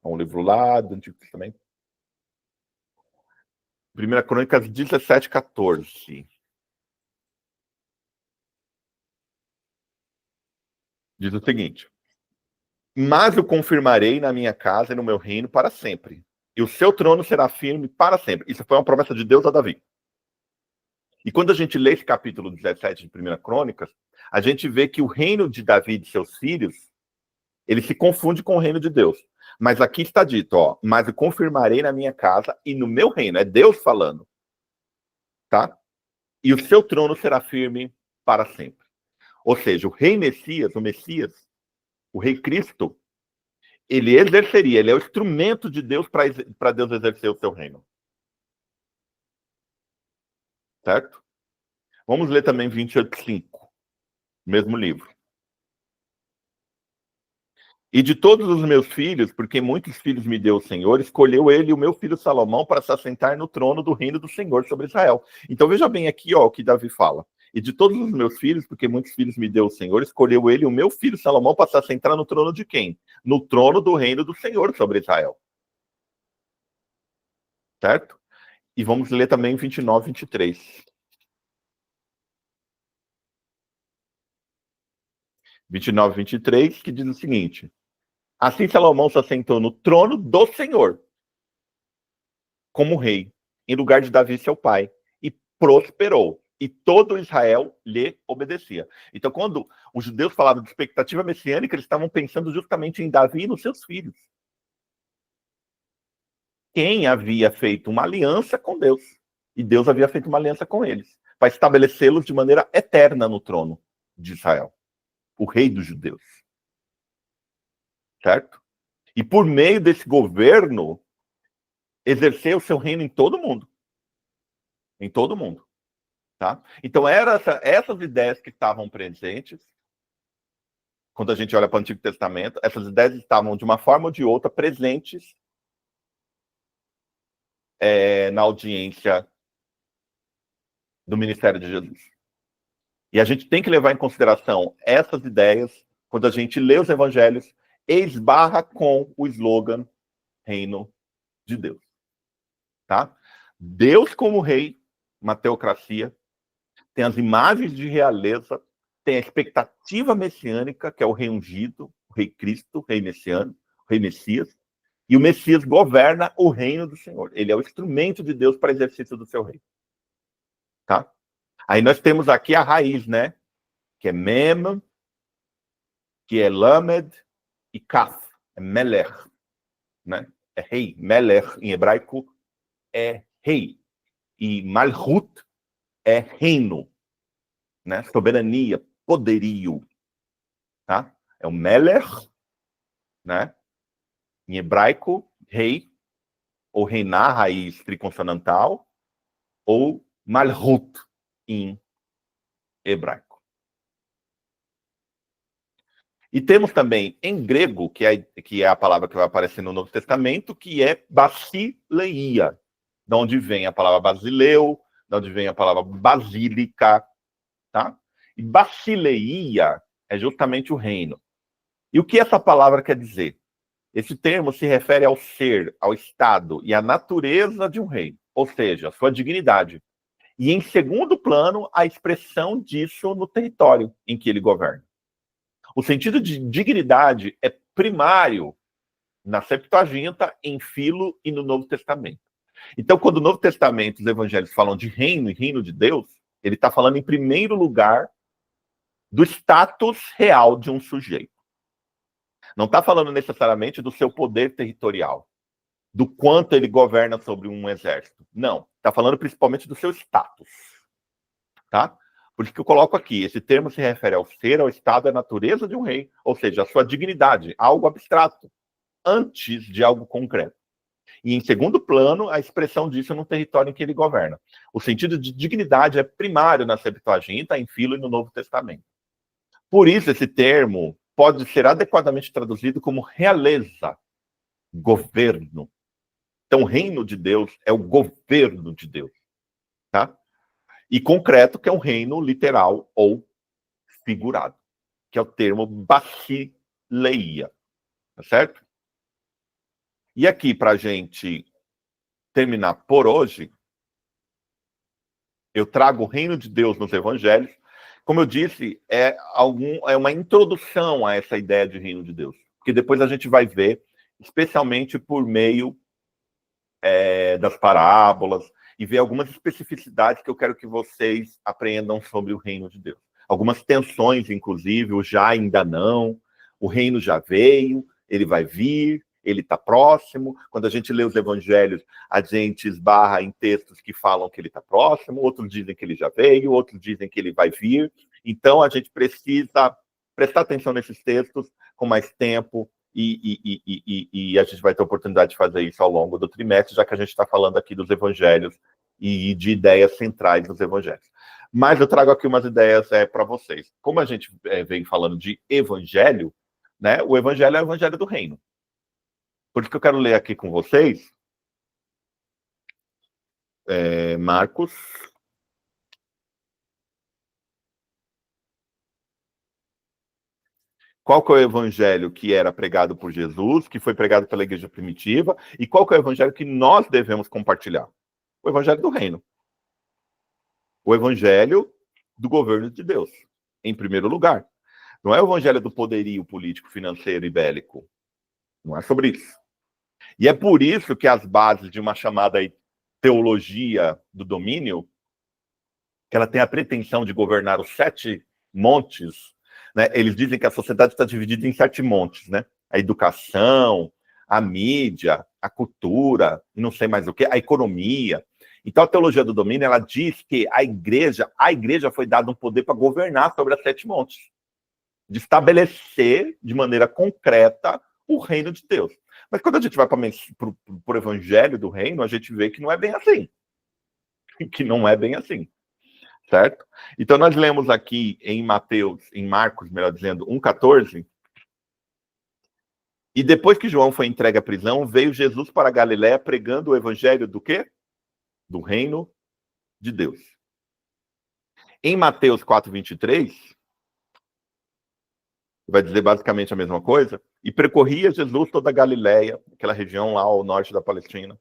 [SPEAKER 1] um livro lá do Antigo Testamento, 1 Crônicas 17, 14. Diz o seguinte: mas eu confirmarei na minha casa e no meu reino para sempre, e o seu trono será firme para sempre. Isso foi uma promessa de Deus a Davi. E quando a gente lê esse capítulo 17 de 1 Crônicas, a gente vê que o reino de Davi e de seus filhos, ele se confunde com o reino de Deus. Mas aqui está dito, ó, mas eu confirmarei na minha casa e no meu reino. É Deus falando. Tá? E o seu trono será firme para sempre. Ou seja, o rei Messias, o rei Cristo, ele exerceria, ele é o instrumento de Deus para Deus exercer o seu reino. Certo? Vamos ler também 28:5, mesmo livro. E de todos os meus filhos, porque muitos filhos me deu o Senhor, escolheu ele o meu filho Salomão para se assentar no trono do reino do Senhor sobre Israel. Então veja bem aqui, ó, o que Davi fala. E de todos os meus filhos, porque muitos filhos me deu o Senhor, escolheu ele o meu filho Salomão para se assentar no trono de quem? No trono do reino do Senhor sobre Israel. Certo? E vamos ler também 29, 23. 29, 23, que diz o seguinte: assim Salomão se assentou no trono do Senhor, como rei, em lugar de Davi, seu pai, e prosperou. E todo Israel lhe obedecia. Então, quando os judeus falavam de expectativa messiânica, eles estavam pensando justamente em Davi e nos seus filhos. Quem havia feito uma aliança com Deus. E Deus havia feito uma aliança com eles, para estabelecê-los de maneira eterna no trono de Israel. O rei dos judeus. Certo? E por meio desse governo, exercer o seu reino em todo mundo. Em todo mundo. Tá? Então, eram essas ideias que estavam presentes, quando a gente olha para o Antigo Testamento, essas ideias estavam, de uma forma ou de outra, presentes na audiência do ministério de Jesus. E a gente tem que levar em consideração essas ideias quando a gente lê os evangelhos e esbarra com o slogan Reino de Deus. Tá? Deus como rei, uma teocracia, tem as imagens de realeza, tem a expectativa messiânica, que é o rei ungido, o rei Cristo, o rei messiano, o rei Messias, e o Messias governa o reino do Senhor. Ele é o instrumento de Deus para exercício do seu reino. Tá? Aí nós temos aqui a raiz, né? Que é Mem, que é Lamed e Kaf, é Melech, né? É rei. Melech, em hebraico, é rei. E Malchut é reino, né? Soberania, poderio, tá? É o Melech, né? Em hebraico, rei, ou reinar, raiz triconsonantal, ou Malchut, em hebraico. E temos também, em grego, que é a palavra que vai aparecer no Novo Testamento, que é basileia, de onde vem a palavra basileu, de onde vem a palavra basílica, tá? E basileia é justamente o reino. E o que essa palavra quer dizer? Esse termo se refere ao ser, ao estado e à natureza de um rei, ou seja, a sua dignidade. E, em segundo plano, a expressão disso no território em que ele governa. O sentido de dignidade é primário na Septuaginta, em Filo e no Novo Testamento. Então, quando o Novo Testamento, os evangelhos falam de reino e reino de Deus, ele está falando em primeiro lugar do status real de um sujeito. Não está falando necessariamente do seu poder territorial, do quanto ele governa sobre um exército. Não, está falando principalmente do seu status. Tá? Por isso que eu coloco aqui, esse termo se refere ao ser, ao estado, à natureza de um rei, ou seja, a sua dignidade, algo abstrato, antes de algo concreto. E, em segundo plano, a expressão disso no território em que ele governa. O sentido de dignidade é primário na Septuaginta, em Filo e no Novo Testamento. Por isso, esse termo pode ser adequadamente traduzido como realeza, governo. Então, o reino de Deus é o governo de Deus. Tá? E concreto, que é um reino literal ou figurado, que é o termo basileia. Tá certo? E aqui, para a gente terminar por hoje, eu trago o reino de Deus nos evangelhos. Como eu disse, é uma introdução a essa ideia de reino de Deus. Porque depois a gente vai ver, especialmente por meio das parábolas, e ver algumas especificidades que eu quero que vocês aprendam sobre o reino de Deus. Algumas tensões, inclusive, o já, ainda não, o reino já veio, ele vai vir, ele está próximo. Quando a gente lê os evangelhos, a gente esbarra em textos que falam que ele está próximo, outros dizem que ele já veio, outros dizem que ele vai vir. Então, a gente precisa prestar atenção nesses textos com mais tempo e a gente vai ter a oportunidade de fazer isso ao longo do trimestre, já que a gente está falando aqui dos evangelhos e de ideias centrais dos evangelhos. Mas eu trago aqui umas ideias para vocês. Como a gente vem falando de evangelho, né, o evangelho é o evangelho do reino. Por isso que eu quero ler aqui com vocês Marcos. Qual que é o evangelho que era pregado por Jesus, que foi pregado pela igreja primitiva, e qual que é o evangelho que nós devemos compartilhar? O evangelho do reino. O evangelho do governo de Deus, em primeiro lugar. Não é o evangelho do poderio político, financeiro e bélico. Não é sobre isso. E é por isso que as bases de uma chamada teologia do domínio, que ela tem a pretensão de governar os 7 montes, né? Eles dizem que a sociedade está dividida em 7 montes, né? A educação, a mídia, a cultura, não sei mais o que, a economia. Então, a teologia do domínio, ela diz que a igreja foi dado um poder para governar sobre as 7 montes, de estabelecer de maneira concreta o reino de Deus. Mas quando a gente vai para o evangelho do reino, a gente vê que não é bem assim. Que não é bem assim. Certo? Então, nós lemos aqui em Marcos, melhor dizendo, 1,14. E depois que João foi entregue à prisão, veio Jesus para a Galiléia pregando o evangelho do quê? Do reino de Deus. Em Mateus 4,23, vai dizer basicamente a mesma coisa. E percorria Jesus toda a Galiléia, aquela região lá ao norte da Palestina,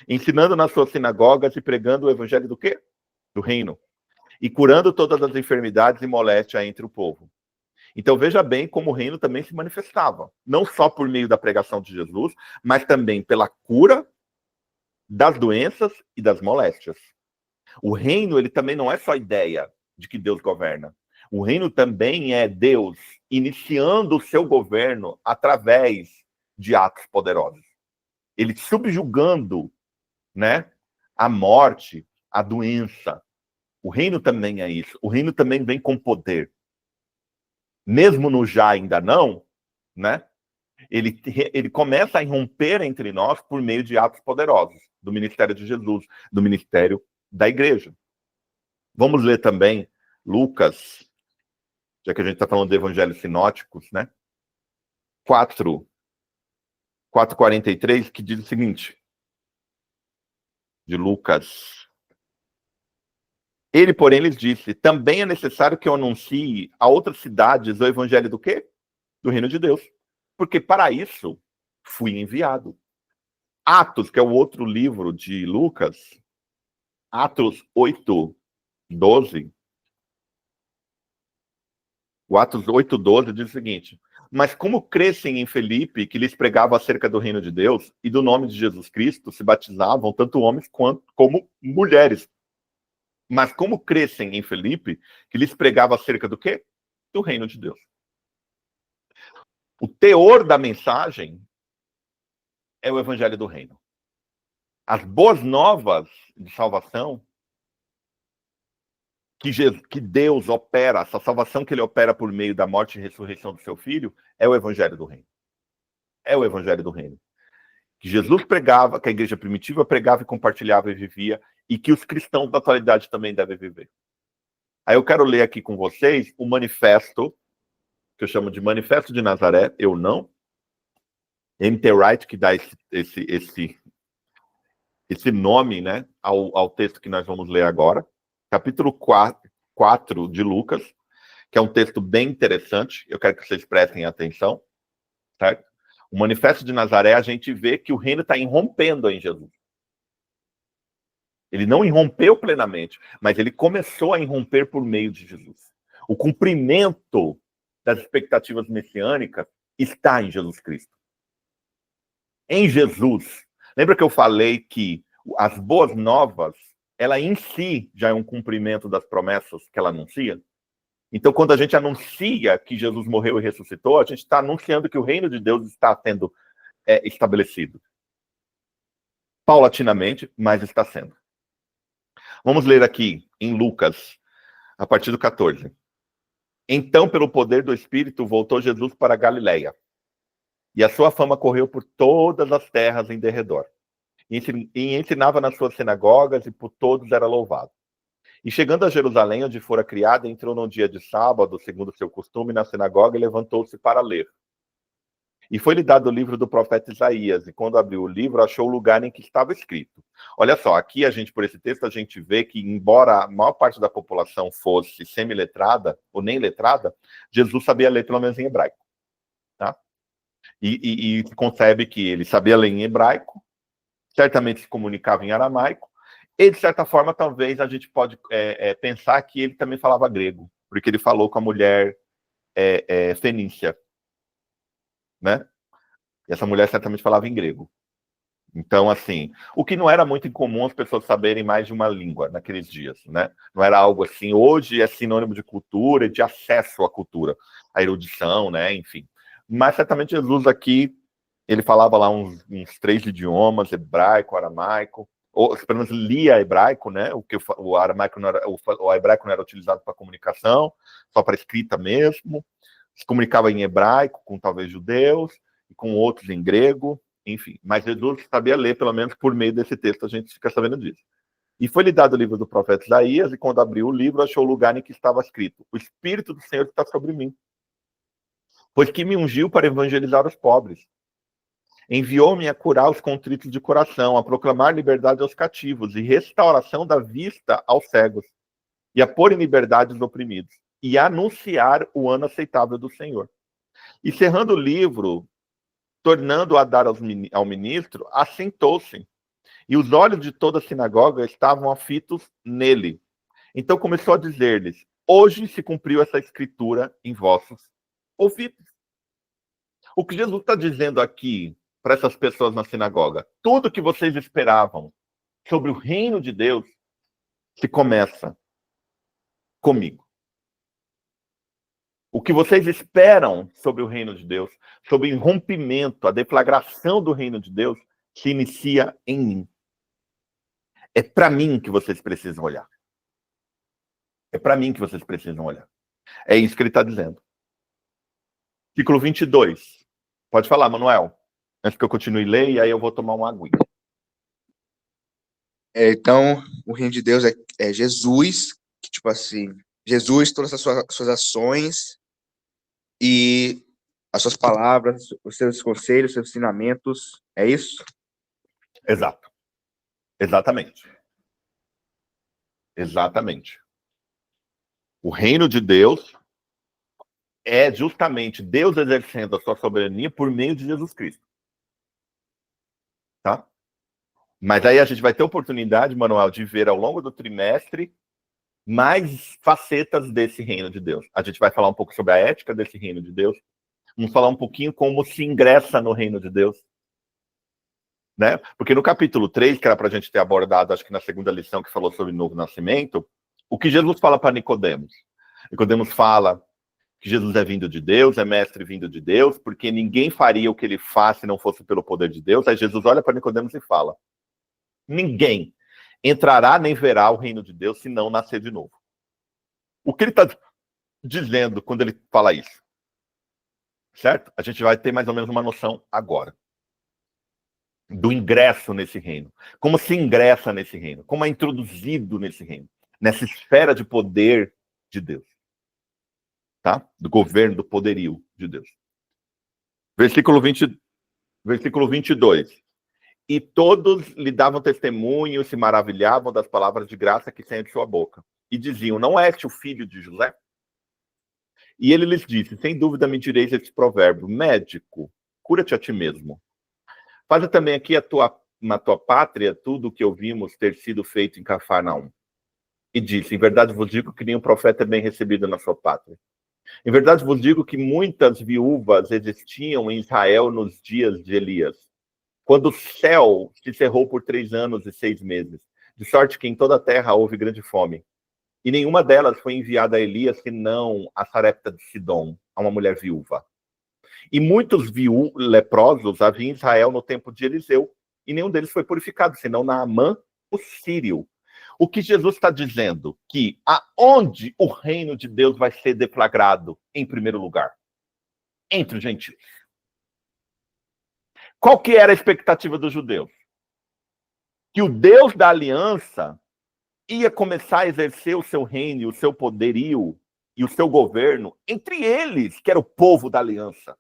[SPEAKER 1] ensinando nas suas sinagogas e pregando o evangelho do quê? Do reino. E curando todas as enfermidades e moléstias entre o povo. Então veja bem como o reino também se manifestava. Não só por meio da pregação de Jesus, mas também pela cura das doenças e das moléstias. O reino, ele também não é só ideia de que Deus governa. O reino também é Deus iniciando o seu governo através de atos poderosos. Ele subjugando, né, a morte, a doença. O reino também é isso. O reino também vem com poder. Mesmo no já ainda não, né? Ele começa a irromper entre nós por meio de atos poderosos do ministério de Jesus, do ministério da igreja. Vamos ler também Lucas, já que a gente está falando de evangelhos sinóticos, né? 4:43, que diz o seguinte, de Lucas. Ele, porém, lhes disse, também é necessário que eu anuncie a outras cidades o evangelho do quê? Do reino de Deus. Porque para isso fui enviado. Atos, que é o outro livro de Lucas, Atos 8:12. O Atos 8:12 diz o seguinte, mas como crescem em Filipe, que lhes pregava acerca do reino de Deus e do nome de Jesus Cristo, se batizavam tanto homens como mulheres. Mas como crescem em Filipe, que lhes pregava acerca do quê? do reino de Deus. O teor da mensagem é o evangelho do reino. As boas novas de salvação que Deus opera, essa salvação que ele opera por meio da morte e ressurreição do seu filho, é o evangelho do reino. É o evangelho do reino. Que Jesus pregava, que a igreja primitiva pregava e compartilhava e vivia, e que os cristãos da atualidade também devem viver. Aí eu quero ler aqui com vocês o manifesto, que eu chamo de Manifesto de Nazaré, eu não. M.T. Wright, que dá esse nome, né, ao texto que nós vamos ler agora. Capítulo 4 de Lucas, que é um texto bem interessante, eu quero que vocês prestem atenção, certo? O Manifesto de Nazaré, a gente vê que o reino está irrompendo em Jesus. Ele não irrompeu plenamente, mas ele começou a irromper por meio de Jesus. O cumprimento das expectativas messiânicas está em Jesus Cristo. Em Jesus. Lembra que eu falei que as boas novas, ela em si já é um cumprimento das promessas que ela anuncia? Então, quando a gente anuncia que Jesus morreu e ressuscitou, a gente está anunciando que o reino de Deus está sendo estabelecido. Paulatinamente, mas está sendo. Vamos ler aqui em Lucas, a partir do 14. Então, pelo poder do Espírito, voltou Jesus para a Galileia. E a sua fama correu por todas as terras em derredor. E ensinava nas suas sinagogas e por todos era louvado. E chegando a Jerusalém, onde fora criado, entrou num dia de sábado, segundo seu costume, na sinagoga e levantou-se para ler. E foi-lhe dado o livro do profeta Isaías, e quando abriu o livro, achou o lugar em que estava escrito. Olha só, aqui por esse texto, a gente vê que, embora a maior parte da população fosse semi-letrada, ou nem letrada, Jesus sabia ler pelo menos em hebraico. Tá? E concebe que ele sabia ler em hebraico, certamente se comunicava em aramaico, e, de certa forma, talvez a gente pode pensar que ele também falava grego, porque ele falou com a mulher fenícia, né? E essa mulher certamente falava em grego. Então, assim, o que não era muito incomum as pessoas saberem mais de uma língua naqueles dias, né? Não era algo assim, hoje é sinônimo de cultura e de acesso à cultura, à erudição, né? Enfim. Mas certamente Jesus aqui, ele falava lá uns 3 idiomas, hebraico, aramaico, ou pelo menos lia hebraico, né? O aramaico não era, o hebraico não era utilizado para comunicação, só para escrita mesmo. Se comunicava em hebraico com talvez judeus e com outros em grego, enfim. Mas Jesus sabia ler, pelo menos por meio desse texto, a gente fica sabendo disso. E foi-lhe dado o livro do profeta Isaías, e quando abriu o livro, achou o lugar em que estava escrito: o Espírito do Senhor está sobre mim, pois que me ungiu para evangelizar os pobres. Enviou-me a curar os contritos de coração, a proclamar liberdade aos cativos e restauração da vista aos cegos, e a pôr em liberdade os oprimidos, e a anunciar o ano aceitável do Senhor. E cerrando o livro, tornando a dar ao ministro, assentou-se, e os olhos de toda a sinagoga estavam afitos nele. Então começou a dizer-lhes: hoje se cumpriu essa escritura em vossos ouvidos. O que Jesus está dizendo aqui para essas pessoas na sinagoga: tudo que vocês esperavam sobre o reino de Deus se começa comigo. O que vocês esperam sobre o reino de Deus, sobre o rompimento, a deflagração do reino de Deus, se inicia em mim. É para mim que vocês precisam olhar. É para mim que vocês precisam olhar. É isso que ele está dizendo. Versículo 22. Pode falar, Manuel. Antes que eu continue a ler, e aí eu vou tomar uma aguinha.
[SPEAKER 3] Então, o reino de Deus é Jesus, que, tipo assim, Jesus, todas as suas ações e as suas palavras, os seus conselhos, os seus ensinamentos, é isso?
[SPEAKER 1] Exato. Exatamente. Exatamente. O reino de Deus é justamente Deus exercendo a sua soberania por meio de Jesus Cristo. Tá? Mas aí a gente vai ter oportunidade, Manuel, de ver ao longo do trimestre mais facetas desse reino de Deus. A gente vai falar um pouco sobre a ética desse reino de Deus. Vamos falar um pouquinho como se ingressa no reino de Deus. Né? Porque no capítulo 3, que era para a gente ter abordado, acho que na segunda lição que falou sobre o novo nascimento, o que Jesus fala para Nicodemos? Nicodemos fala que Jesus é vindo de Deus, é mestre vindo de Deus, porque ninguém faria o que ele faz se não fosse pelo poder de Deus. Aí Jesus olha para Nicodemos e fala: ninguém entrará nem verá o reino de Deus se não nascer de novo. O que ele está dizendo quando ele fala isso? Certo? A gente vai ter mais ou menos uma noção agora do ingresso nesse reino. Como se ingressa nesse reino, como é introduzido nesse reino, nessa esfera de poder de Deus. Tá? Do governo, do poderio de Deus. Versículo 22. E todos lhe davam testemunho, se maravilhavam das palavras de graça que saíam de sua boca. E diziam: não és o filho de José? E ele lhes disse: sem dúvida me direis este provérbio: médico, cura-te a ti mesmo. Faze também aqui na tua pátria tudo o que ouvimos ter sido feito em Cafarnaum. E disse: em verdade vos digo que nenhum profeta é bem recebido na sua pátria. Em verdade vos digo que muitas viúvas existiam em Israel nos dias de Elias, quando o céu se cerrou por 3 anos e 6 meses, de sorte que em toda a terra houve grande fome. E nenhuma delas foi enviada a Elias, senão a Sarepta de Sidom, a uma mulher viúva. E muitos leprosos havia em Israel no tempo de Eliseu, e nenhum deles foi purificado, senão Naamã, o sírio. O que Jesus está dizendo? Que aonde o reino de Deus vai ser deflagrado em primeiro lugar? Entre os gentios. Qual que era a expectativa dos judeus? Que o Deus da aliança ia começar a exercer o seu reino, o seu poderio e o seu governo entre eles, que era o povo da aliança.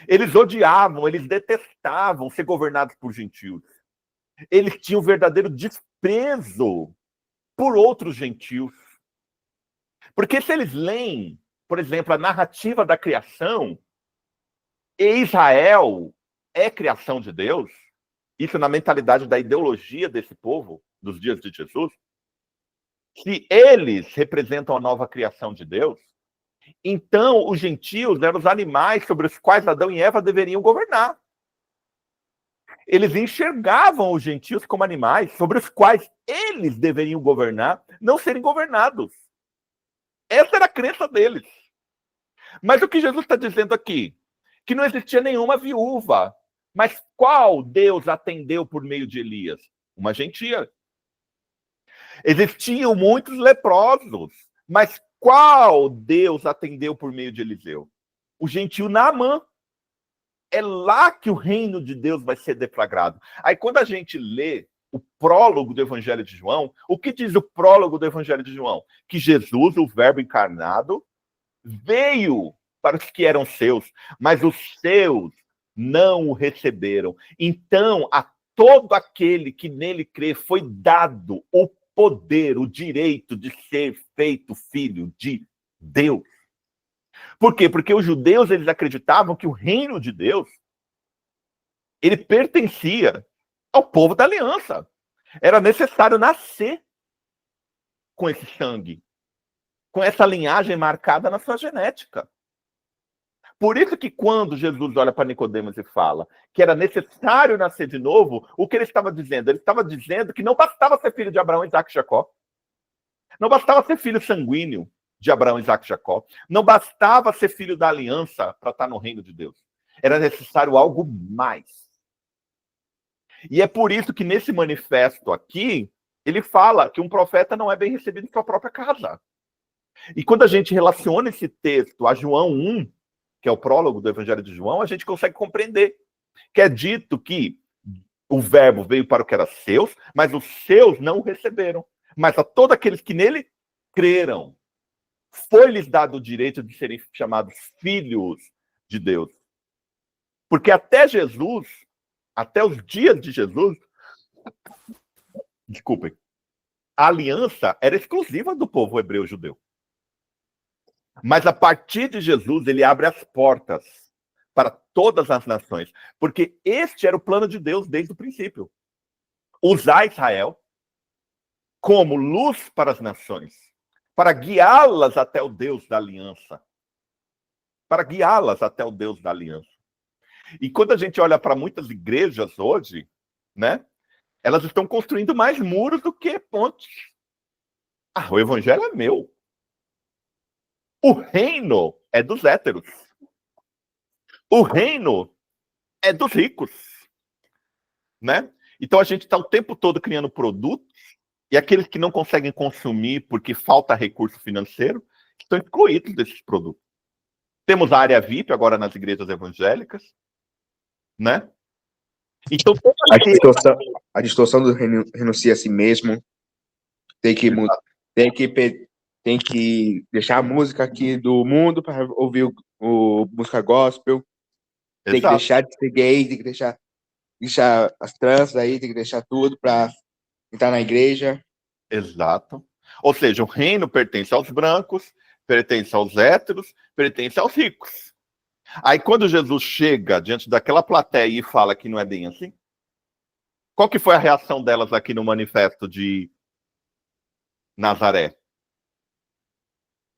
[SPEAKER 1] Eles odiavam, eles detestavam ser governados por gentios. Eles tinham verdadeiro desprezo por outros gentios. Porque se eles leem, por exemplo, a narrativa da criação, e Israel é criação de Deus, isso na mentalidade da ideologia desse povo, dos dias de Jesus, se eles representam a nova criação de Deus, então os gentios eram os animais sobre os quais Adão e Eva deveriam governar. Eles enxergavam os gentios como animais sobre os quais eles deveriam governar, não serem governados. Essa era a crença deles. Mas o que Jesus está dizendo aqui? Que não existia nenhuma viúva. Mas qual Deus atendeu por meio de Elias? Uma gentia. Existiam muitos leprosos. Mas qual Deus atendeu por meio de Eliseu? O gentio Naamã. É lá que o reino de Deus vai ser deflagrado. Aí quando a gente lê o prólogo do Evangelho de João, o que diz o prólogo do Evangelho de João? Que Jesus, o Verbo encarnado, veio para os que eram seus, mas os seus não o receberam. Então, a todo aquele que nele crê foi dado o poder, o direito de ser feito filho de Deus. Por quê? Porque os judeus, eles acreditavam que o reino de Deus, ele pertencia ao povo da aliança. Era necessário nascer com esse sangue, com essa linhagem marcada na sua genética. Por isso que quando Jesus olha para Nicodemos e fala que era necessário nascer de novo, o que ele estava dizendo? Ele estava dizendo que não bastava ser filho de Abraão, Isaac e Jacó. Não bastava ser filho sanguíneo de Abraão, Isaac e Jacó. Não bastava ser filho da aliança para estar no reino de Deus. Era necessário algo mais. E é por isso que nesse manifesto aqui, ele fala que um profeta não é bem recebido em sua própria casa. E quando a gente relaciona esse texto a João 1, que é o prólogo do Evangelho de João, a gente consegue compreender que é dito que o verbo veio para o que era seus, mas os seus não o receberam. Mas a todos aqueles que nele creram, foi-lhes dado o direito de serem chamados filhos de Deus. Porque até Jesus, até os dias de Jesus, desculpem, a aliança era exclusiva do povo hebreu-judeu. Mas a partir de Jesus, ele abre as portas para todas as nações. Porque este era o plano de Deus desde o princípio. Usar Israel como luz para as nações, para guiá-las até o Deus da aliança. Para guiá-las até o Deus da aliança. E quando a gente olha para muitas igrejas hoje, né, elas estão construindo mais muros do que pontes. Ah, o evangelho é meu. O reino é dos héteros. O reino é dos ricos, né? Então a gente está o tempo todo criando produtos e aqueles que não conseguem consumir porque falta recurso financeiro estão excluídos desses produtos. Temos a área VIP agora nas igrejas evangélicas, né? Então
[SPEAKER 3] A distorção do renuncia a si mesmo. Tem que deixar a música aqui do mundo para ouvir o música gospel. Tem que deixar de ser gay, tem que deixar as trans aí, tem que deixar tudo para entrar na igreja.
[SPEAKER 1] Exato. Ou seja, o reino pertence aos brancos, pertence aos héteros, pertence aos ricos. Aí quando Jesus chega diante daquela plateia e fala que não é bem assim, qual que foi a reação delas aqui no manifesto de Nazaré?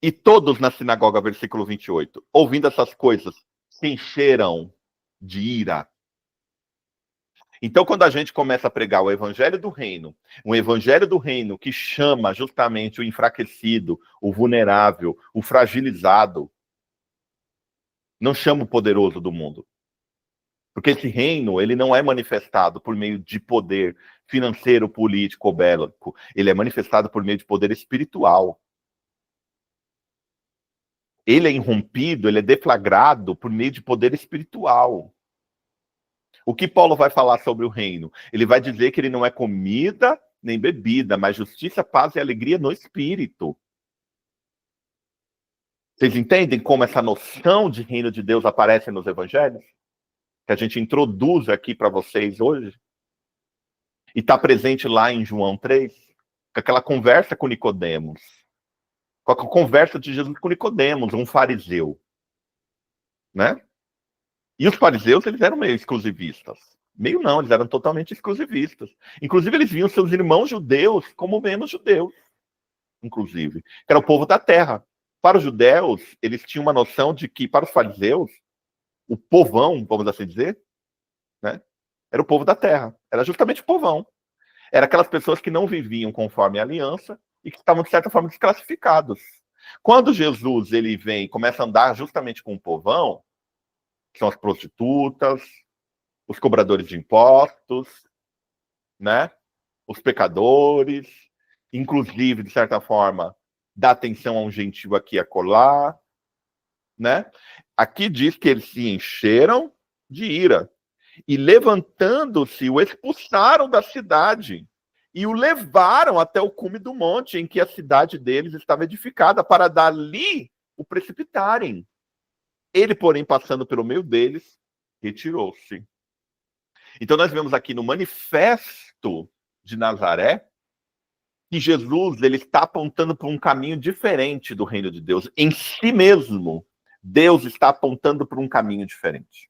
[SPEAKER 1] E todos na sinagoga, versículo 28, ouvindo essas coisas, se encheram de ira. Então, quando a gente começa a pregar o evangelho do reino, um evangelho do reino que chama justamente o enfraquecido, o vulnerável, o fragilizado, não chama o poderoso do mundo. Porque esse reino, ele não é manifestado por meio de poder financeiro, político ou bélico. Ele é manifestado por meio de poder espiritual. Ele é irrompido, ele é deflagrado por meio de poder espiritual. O que Paulo vai falar sobre o reino? Ele vai dizer que ele não é comida nem bebida, mas justiça, paz e alegria no espírito. Vocês entendem como essa noção de reino de Deus aparece nos evangelhos? Que a gente introduz aqui para vocês hoje? E está presente lá em João 3, com aquela conversa com Nicodemos. Com a conversa de Jesus com Nicodemos, um fariseu. Né? E os fariseus, eles eram meio exclusivistas. Meio não, eles eram totalmente exclusivistas. Inclusive, eles viam seus irmãos judeus como menos judeus. Inclusive. Que era o povo da terra. Para os judeus, eles tinham uma noção de que, para os fariseus, o povão, vamos assim dizer, né, era o povo da terra. Era justamente o povão. Era aquelas pessoas que não viviam conforme a aliança e que estavam, de certa forma, desclassificados. Quando Jesus ele vem e começa a andar justamente com o povão, que são as prostitutas, os cobradores de impostos, né, os pecadores, inclusive, de certa forma, dá atenção a um gentil aqui e acolá, né? Aqui diz que eles se encheram de ira e, levantando-se, o expulsaram da cidade e o levaram até o cume do monte em que a cidade deles estava edificada, para dali o precipitarem. Ele, porém, passando pelo meio deles, retirou-se. Então nós vemos aqui no manifesto de Nazaré que Jesus ele está apontando para um caminho diferente do reino de Deus. Em si mesmo, Deus está apontando para um caminho diferente.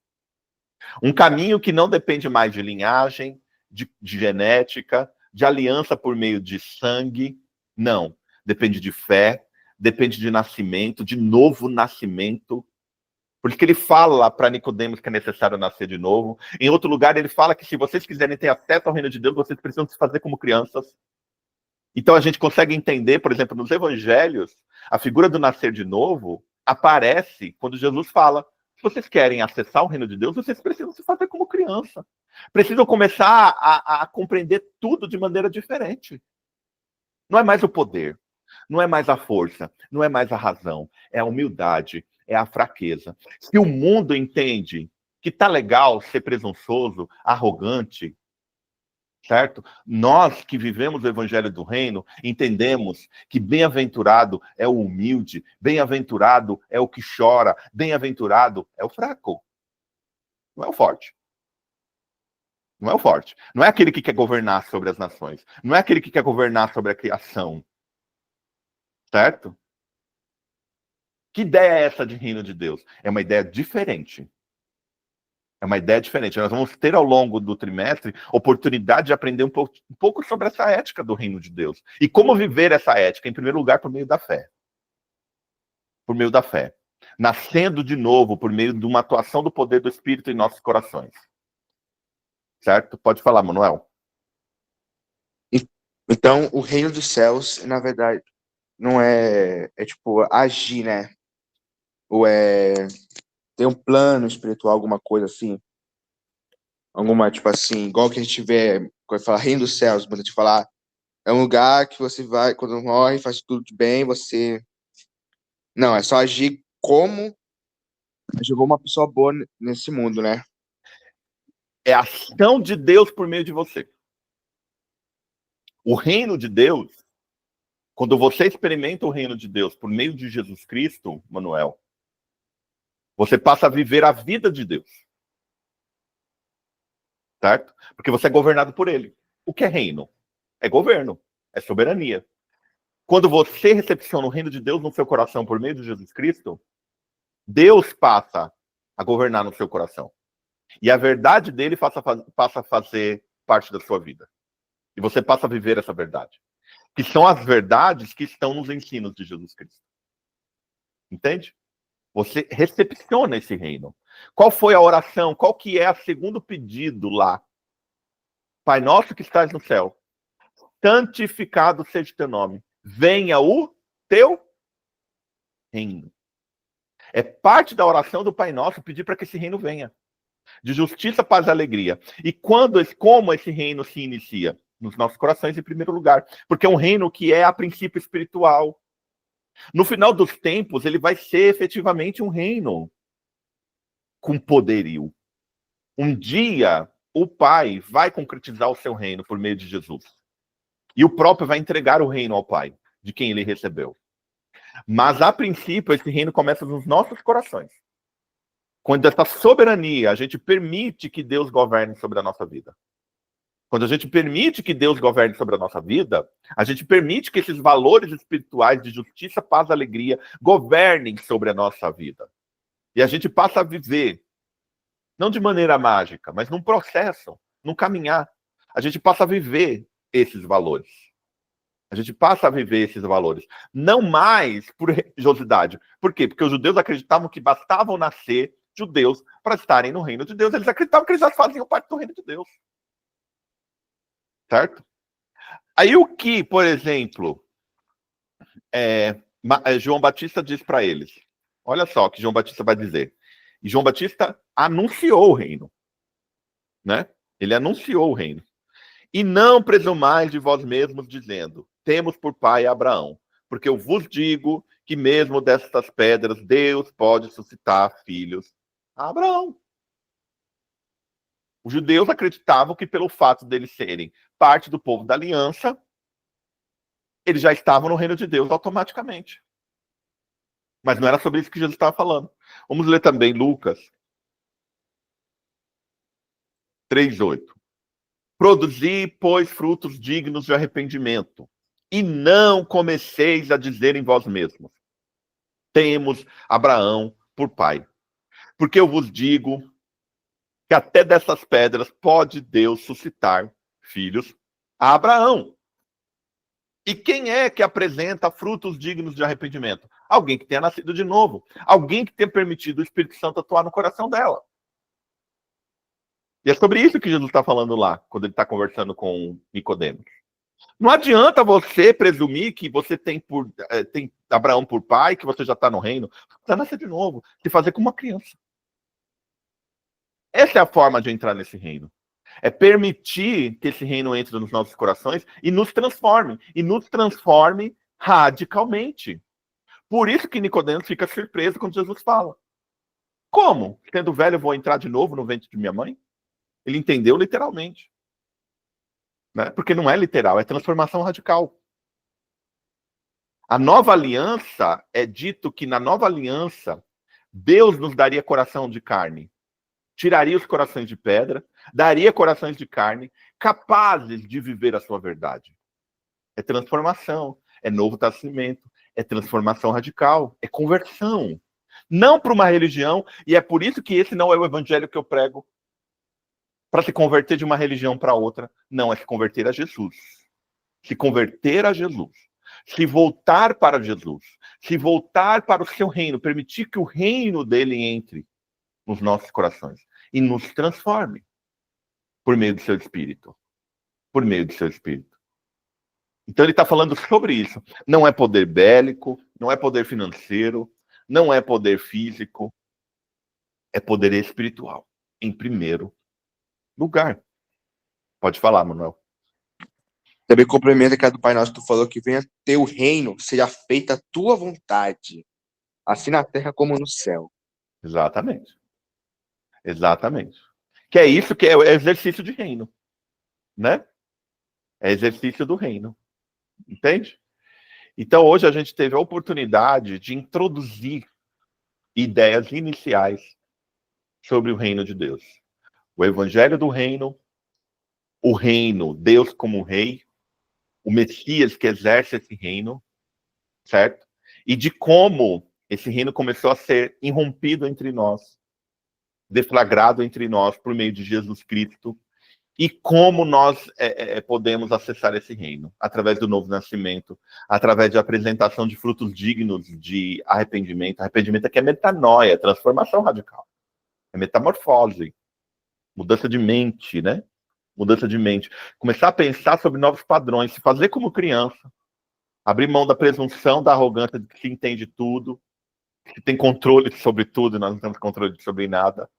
[SPEAKER 1] Um caminho que não depende mais de linhagem, de genética, de aliança por meio de sangue. Não. Depende de fé, depende de nascimento, de novo nascimento. Por isso que ele fala para Nicodemos que é necessário nascer de novo. Em outro lugar, ele fala que se vocês quiserem ter acesso ao reino de Deus, vocês precisam se fazer como crianças. Então a gente consegue entender, por exemplo, nos evangelhos, a figura do nascer de novo aparece quando Jesus fala: se vocês querem acessar o reino de Deus, vocês precisam se fazer como criança. Precisam começar a compreender tudo de maneira diferente. Não é mais o poder, não é mais a força, não é mais a razão, é a humildade, é a fraqueza. Se o mundo entende que tá legal ser presunçoso, arrogante, certo? Nós que vivemos o evangelho do reino, entendemos que bem-aventurado é o humilde, bem-aventurado é o que chora, bem-aventurado é o fraco. Não é o forte. Não é o forte. Não é aquele que quer governar sobre as nações. Não é aquele que quer governar sobre a criação. Certo? Que ideia é essa de reino de Deus? É uma ideia diferente. É uma ideia diferente. Nós vamos ter ao longo do trimestre oportunidade de aprender um pouco sobre essa ética do reino de Deus. E como viver essa ética, em primeiro lugar, por meio da fé. Por meio da fé. Nascendo de novo por meio de uma atuação do poder do Espírito em nossos corações. Certo? Pode falar, Manuel.
[SPEAKER 3] Então, o reino dos céus, na verdade, não é tipo agir, né? Ou tem um plano espiritual, alguma coisa assim? Alguma, tipo assim, igual que a gente vê quando fala reino dos céus, quando a gente fala, é um lugar que você vai, quando morre, faz tudo de bem, você... Não, é só agir como jogou uma pessoa boa nesse mundo, né?
[SPEAKER 1] É a ação de Deus por meio de você. O reino de Deus, quando você experimenta o reino de Deus por meio de Jesus Cristo, Manuel, você passa a viver a vida de Deus. Certo? Porque você é governado por ele. O que é reino? É governo, é soberania. Quando você recepciona o reino de Deus no seu coração por meio de Jesus Cristo, Deus passa a governar no seu coração. E a verdade dele passa a fazer parte da sua vida. E você passa a viver essa verdade. Que são as verdades que estão nos ensinos de Jesus Cristo. Entende? Você recepciona esse reino. Qual foi a oração? Qual que é o segundo pedido lá? Pai nosso que estás no céu, santificado seja o teu nome. Venha o teu reino. É parte da oração do Pai Nosso pedir para que esse reino venha. De justiça, paz e alegria. E como esse reino se inicia? Nos nossos corações, em primeiro lugar. Porque é um reino que é, a princípio, espiritual. No final dos tempos, ele vai ser efetivamente um reino com poderio. Um dia, o Pai vai concretizar o seu reino por meio de Jesus. E o próprio vai entregar o reino ao Pai, de quem ele recebeu. Mas, a princípio, esse reino começa nos nossos corações. Quando essa soberania, a gente permite que Deus governe sobre a nossa vida. Quando a gente permite que Deus governe sobre a nossa vida, a gente permite que esses valores espirituais de justiça, paz e alegria governem sobre a nossa vida. E a gente passa a viver, não de maneira mágica, mas num processo, num caminhar. A gente passa a viver esses valores. A gente passa a viver esses valores. Não mais por religiosidade. Por quê? Porque os judeus acreditavam que bastavam nascer judeus para estarem no reino de Deus. Eles acreditavam que eles já faziam parte do reino de Deus. Certo? Aí o que, por exemplo, João Batista diz para eles? Olha só o que João Batista vai dizer. E João Batista anunciou o reino. Né? Ele anunciou o reino. E não presumais de vós mesmos, dizendo, temos por pai Abraão. Porque eu vos digo que mesmo destas pedras Deus pode suscitar filhos a Abraão. Os judeus acreditavam que pelo fato deles serem parte do povo da aliança, eles já estavam no reino de Deus automaticamente. Mas não era sobre isso que Jesus estava falando. Vamos ler também Lucas 3:8. Produzi, pois, frutos dignos de arrependimento, e não comeceis a dizer em vós mesmos, temos Abraão por pai. Porque eu vos digo que até dessas pedras pode Deus suscitar filhos a Abraão. E quem é que apresenta frutos dignos de arrependimento? Alguém que tenha nascido de novo. Alguém que tenha permitido o Espírito Santo atuar no coração dela. E é sobre isso que Jesus está falando lá, quando ele está conversando com Nicodemos. Não adianta você presumir que você tem Abraão por pai, que você já está no reino. Você precisa nascer de novo, se fazer como uma criança. Essa é a forma de entrar nesse reino. É permitir que esse reino entre nos nossos corações e nos transforme. E nos transforme radicalmente. Por isso que Nicodemos fica surpreso quando Jesus fala. Como? Sendo velho, eu vou entrar de novo no ventre de minha mãe? Ele entendeu literalmente. Né? Porque não é literal, é transformação radical. A nova aliança, é dito que na nova aliança, Deus nos daria coração de carne. Tiraria os corações de pedra, daria corações de carne, capazes de viver a sua verdade. É transformação, é novo nascimento, é transformação radical, é conversão. Não para uma religião, e é por isso que esse não é o evangelho que eu prego, para se converter de uma religião para outra. Não, é se converter a Jesus. Se converter a Jesus. Se voltar para Jesus. Se voltar para o seu reino. Permitir que o reino dele entre nos nossos corações e nos transforme por meio do seu Espírito. Por meio do seu Espírito. Então ele está falando sobre isso. Não é poder bélico, não é poder financeiro, não é poder físico, é poder espiritual, em primeiro lugar. Pode falar, Manuel.
[SPEAKER 3] Também complementa que a do Pai Nosso, tu falou que venha teu reino, seja feita a tua vontade, assim na terra como no céu.
[SPEAKER 1] Exatamente. Exatamente. Que é isso que é o exercício de reino, né? É exercício do reino. Entende? Então, hoje a gente teve a oportunidade de introduzir ideias iniciais sobre o reino de Deus. O evangelho do reino, o reino, Deus como rei, o Messias que exerce esse reino, certo? E de como esse reino começou a ser irrompido entre nós, deflagrado entre nós por meio de Jesus Cristo, e como nós podemos acessar esse reino, através do novo nascimento, através de apresentação de frutos dignos de arrependimento. Arrependimento aqui é metanoia, transformação radical. É metamorfose, mudança de mente, né? Mudança de mente. Começar a pensar sobre novos padrões, se fazer como criança, abrir mão da presunção, da arrogância de que se entende tudo, que tem controle sobre tudo e nós não temos controle sobre nada,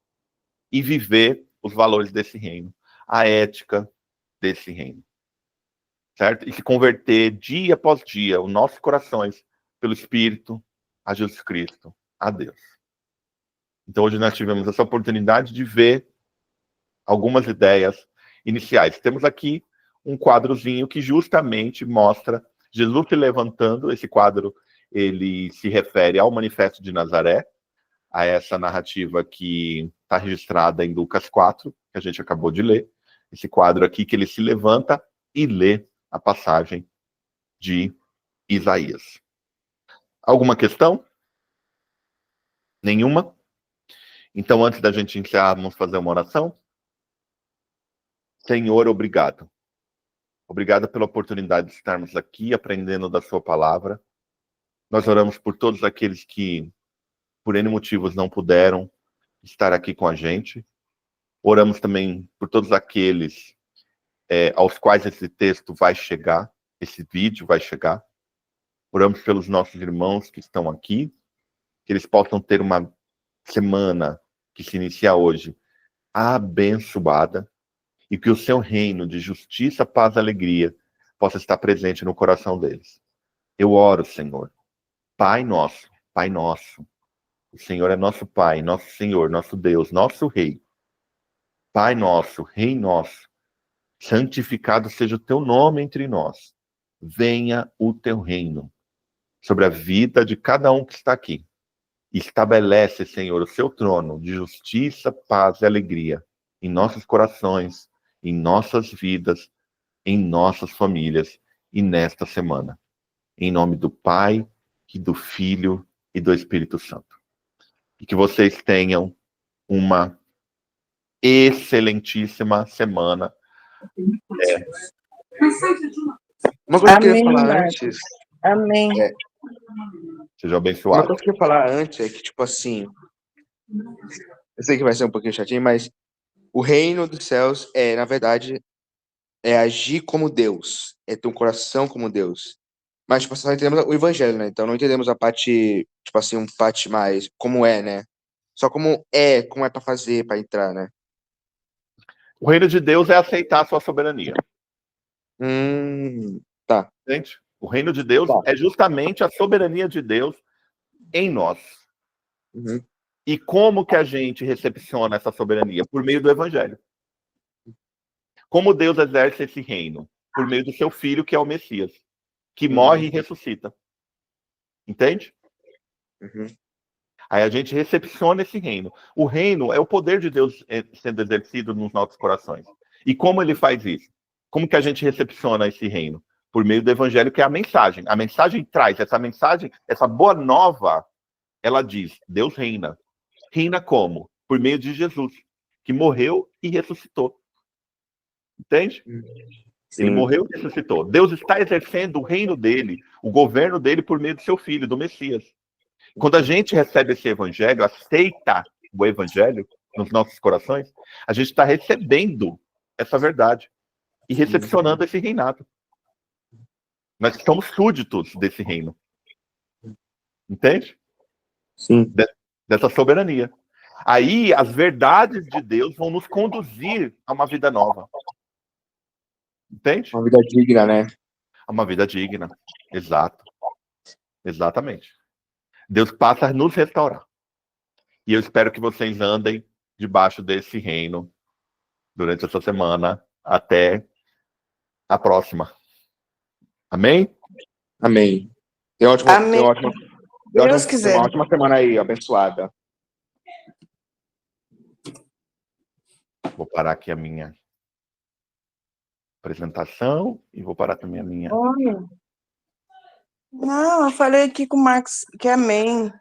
[SPEAKER 1] e viver os valores desse reino, a ética desse reino, certo? E se converter dia após dia, os nossos corações, pelo Espírito, a Jesus Cristo, a Deus. Então hoje nós tivemos essa oportunidade de ver algumas ideias iniciais. Temos aqui um quadrozinho que justamente mostra Jesus se levantando. Esse quadro, ele se refere ao Manifesto de Nazaré, a essa narrativa que está registrada em Lucas 4, que a gente acabou de ler. Esse quadro aqui que ele se levanta e lê a passagem de Isaías. Alguma questão? Nenhuma? Então, antes da gente encerrar, vamos fazer uma oração? Senhor, obrigado. Obrigado pela oportunidade de estarmos aqui aprendendo da sua palavra. Nós oramos por todos aqueles que, por N motivos, não puderam estar aqui com a gente. Oramos também por todos aqueles aos quais esse texto vai chegar, esse vídeo vai chegar. Oramos pelos nossos irmãos que estão aqui, que eles possam ter uma semana que se inicia hoje abençoada e que o seu reino de justiça, paz e alegria possa estar presente no coração deles. Eu oro, Senhor. Pai nosso, Pai nosso. O Senhor é nosso Pai, nosso Senhor, nosso Deus, nosso Rei. Pai nosso, Rei nosso, santificado seja o teu nome entre nós. Venha o teu reino sobre a vida de cada um que está aqui. Estabelece, Senhor, o seu trono de justiça, paz e alegria em nossos corações, em nossas vidas, em nossas famílias e nesta semana. Em nome do Pai, e do Filho e do Espírito Santo. E que vocês tenham uma excelentíssima semana.
[SPEAKER 3] Uma coisa que eu queria
[SPEAKER 2] Amém,
[SPEAKER 3] falar
[SPEAKER 2] Marcos.
[SPEAKER 3] antes,
[SPEAKER 2] Amém.
[SPEAKER 1] Seja
[SPEAKER 3] uma
[SPEAKER 1] abençoado.
[SPEAKER 3] coisa que eu queria falar antes é que, tipo assim, eu sei que vai ser um pouquinho chatinho, mas o reino dos céus na verdade, agir como Deus, é ter um coração como Deus. Mas, tipo, só entendemos o evangelho, né? Então não entendemos a parte, tipo assim, parte mais como é, né? Só como é pra fazer, pra entrar, né?
[SPEAKER 1] O reino de Deus é aceitar a sua soberania.
[SPEAKER 3] Tá.
[SPEAKER 1] Gente, o reino de Deus
[SPEAKER 3] Tá.
[SPEAKER 1] é justamente a soberania de Deus em nós.
[SPEAKER 3] Uhum.
[SPEAKER 1] E como que a gente recepciona essa soberania? Por meio do evangelho. Como Deus exerce esse reino? Por meio do seu filho, que é o Messias, que morre e ressuscita. Entende?
[SPEAKER 3] Uhum.
[SPEAKER 1] Aí a gente recepciona esse reino. O reino é o poder de Deus sendo exercido nos nossos corações. E como ele faz isso? Como que a gente recepciona esse reino? Por meio do evangelho, que é a mensagem. A mensagem traz, essa mensagem, essa boa nova, ela diz, Deus reina. Reina como? Por meio de Jesus, que morreu e ressuscitou. Entende? Ele
[SPEAKER 3] Sim.
[SPEAKER 1] morreu e ressuscitou. Deus está exercendo o reino dele, o governo dele por meio do seu filho, do Messias. Quando a gente recebe esse evangelho, aceita o evangelho nos nossos corações, a gente está recebendo essa verdade e recepcionando esse reinado. Nós somos súditos desse reino. Entende?
[SPEAKER 3] Sim.
[SPEAKER 1] Dessa soberania. Aí as verdades de Deus vão nos conduzir a uma vida nova. Entende?
[SPEAKER 3] Uma vida digna, né?
[SPEAKER 1] A uma vida digna. Exato. Exatamente. Deus passa a nos restaurar. E eu espero que vocês andem debaixo desse reino durante essa semana até a próxima. Amém?
[SPEAKER 3] Amém.
[SPEAKER 2] Amém. Deus
[SPEAKER 3] Tenha
[SPEAKER 2] quiser.
[SPEAKER 3] uma ótima semana aí, abençoada.
[SPEAKER 1] Vou parar aqui a minha apresentação e vou parar também a minha.
[SPEAKER 2] Olha. Não, eu falei aqui com o Marcos que amém.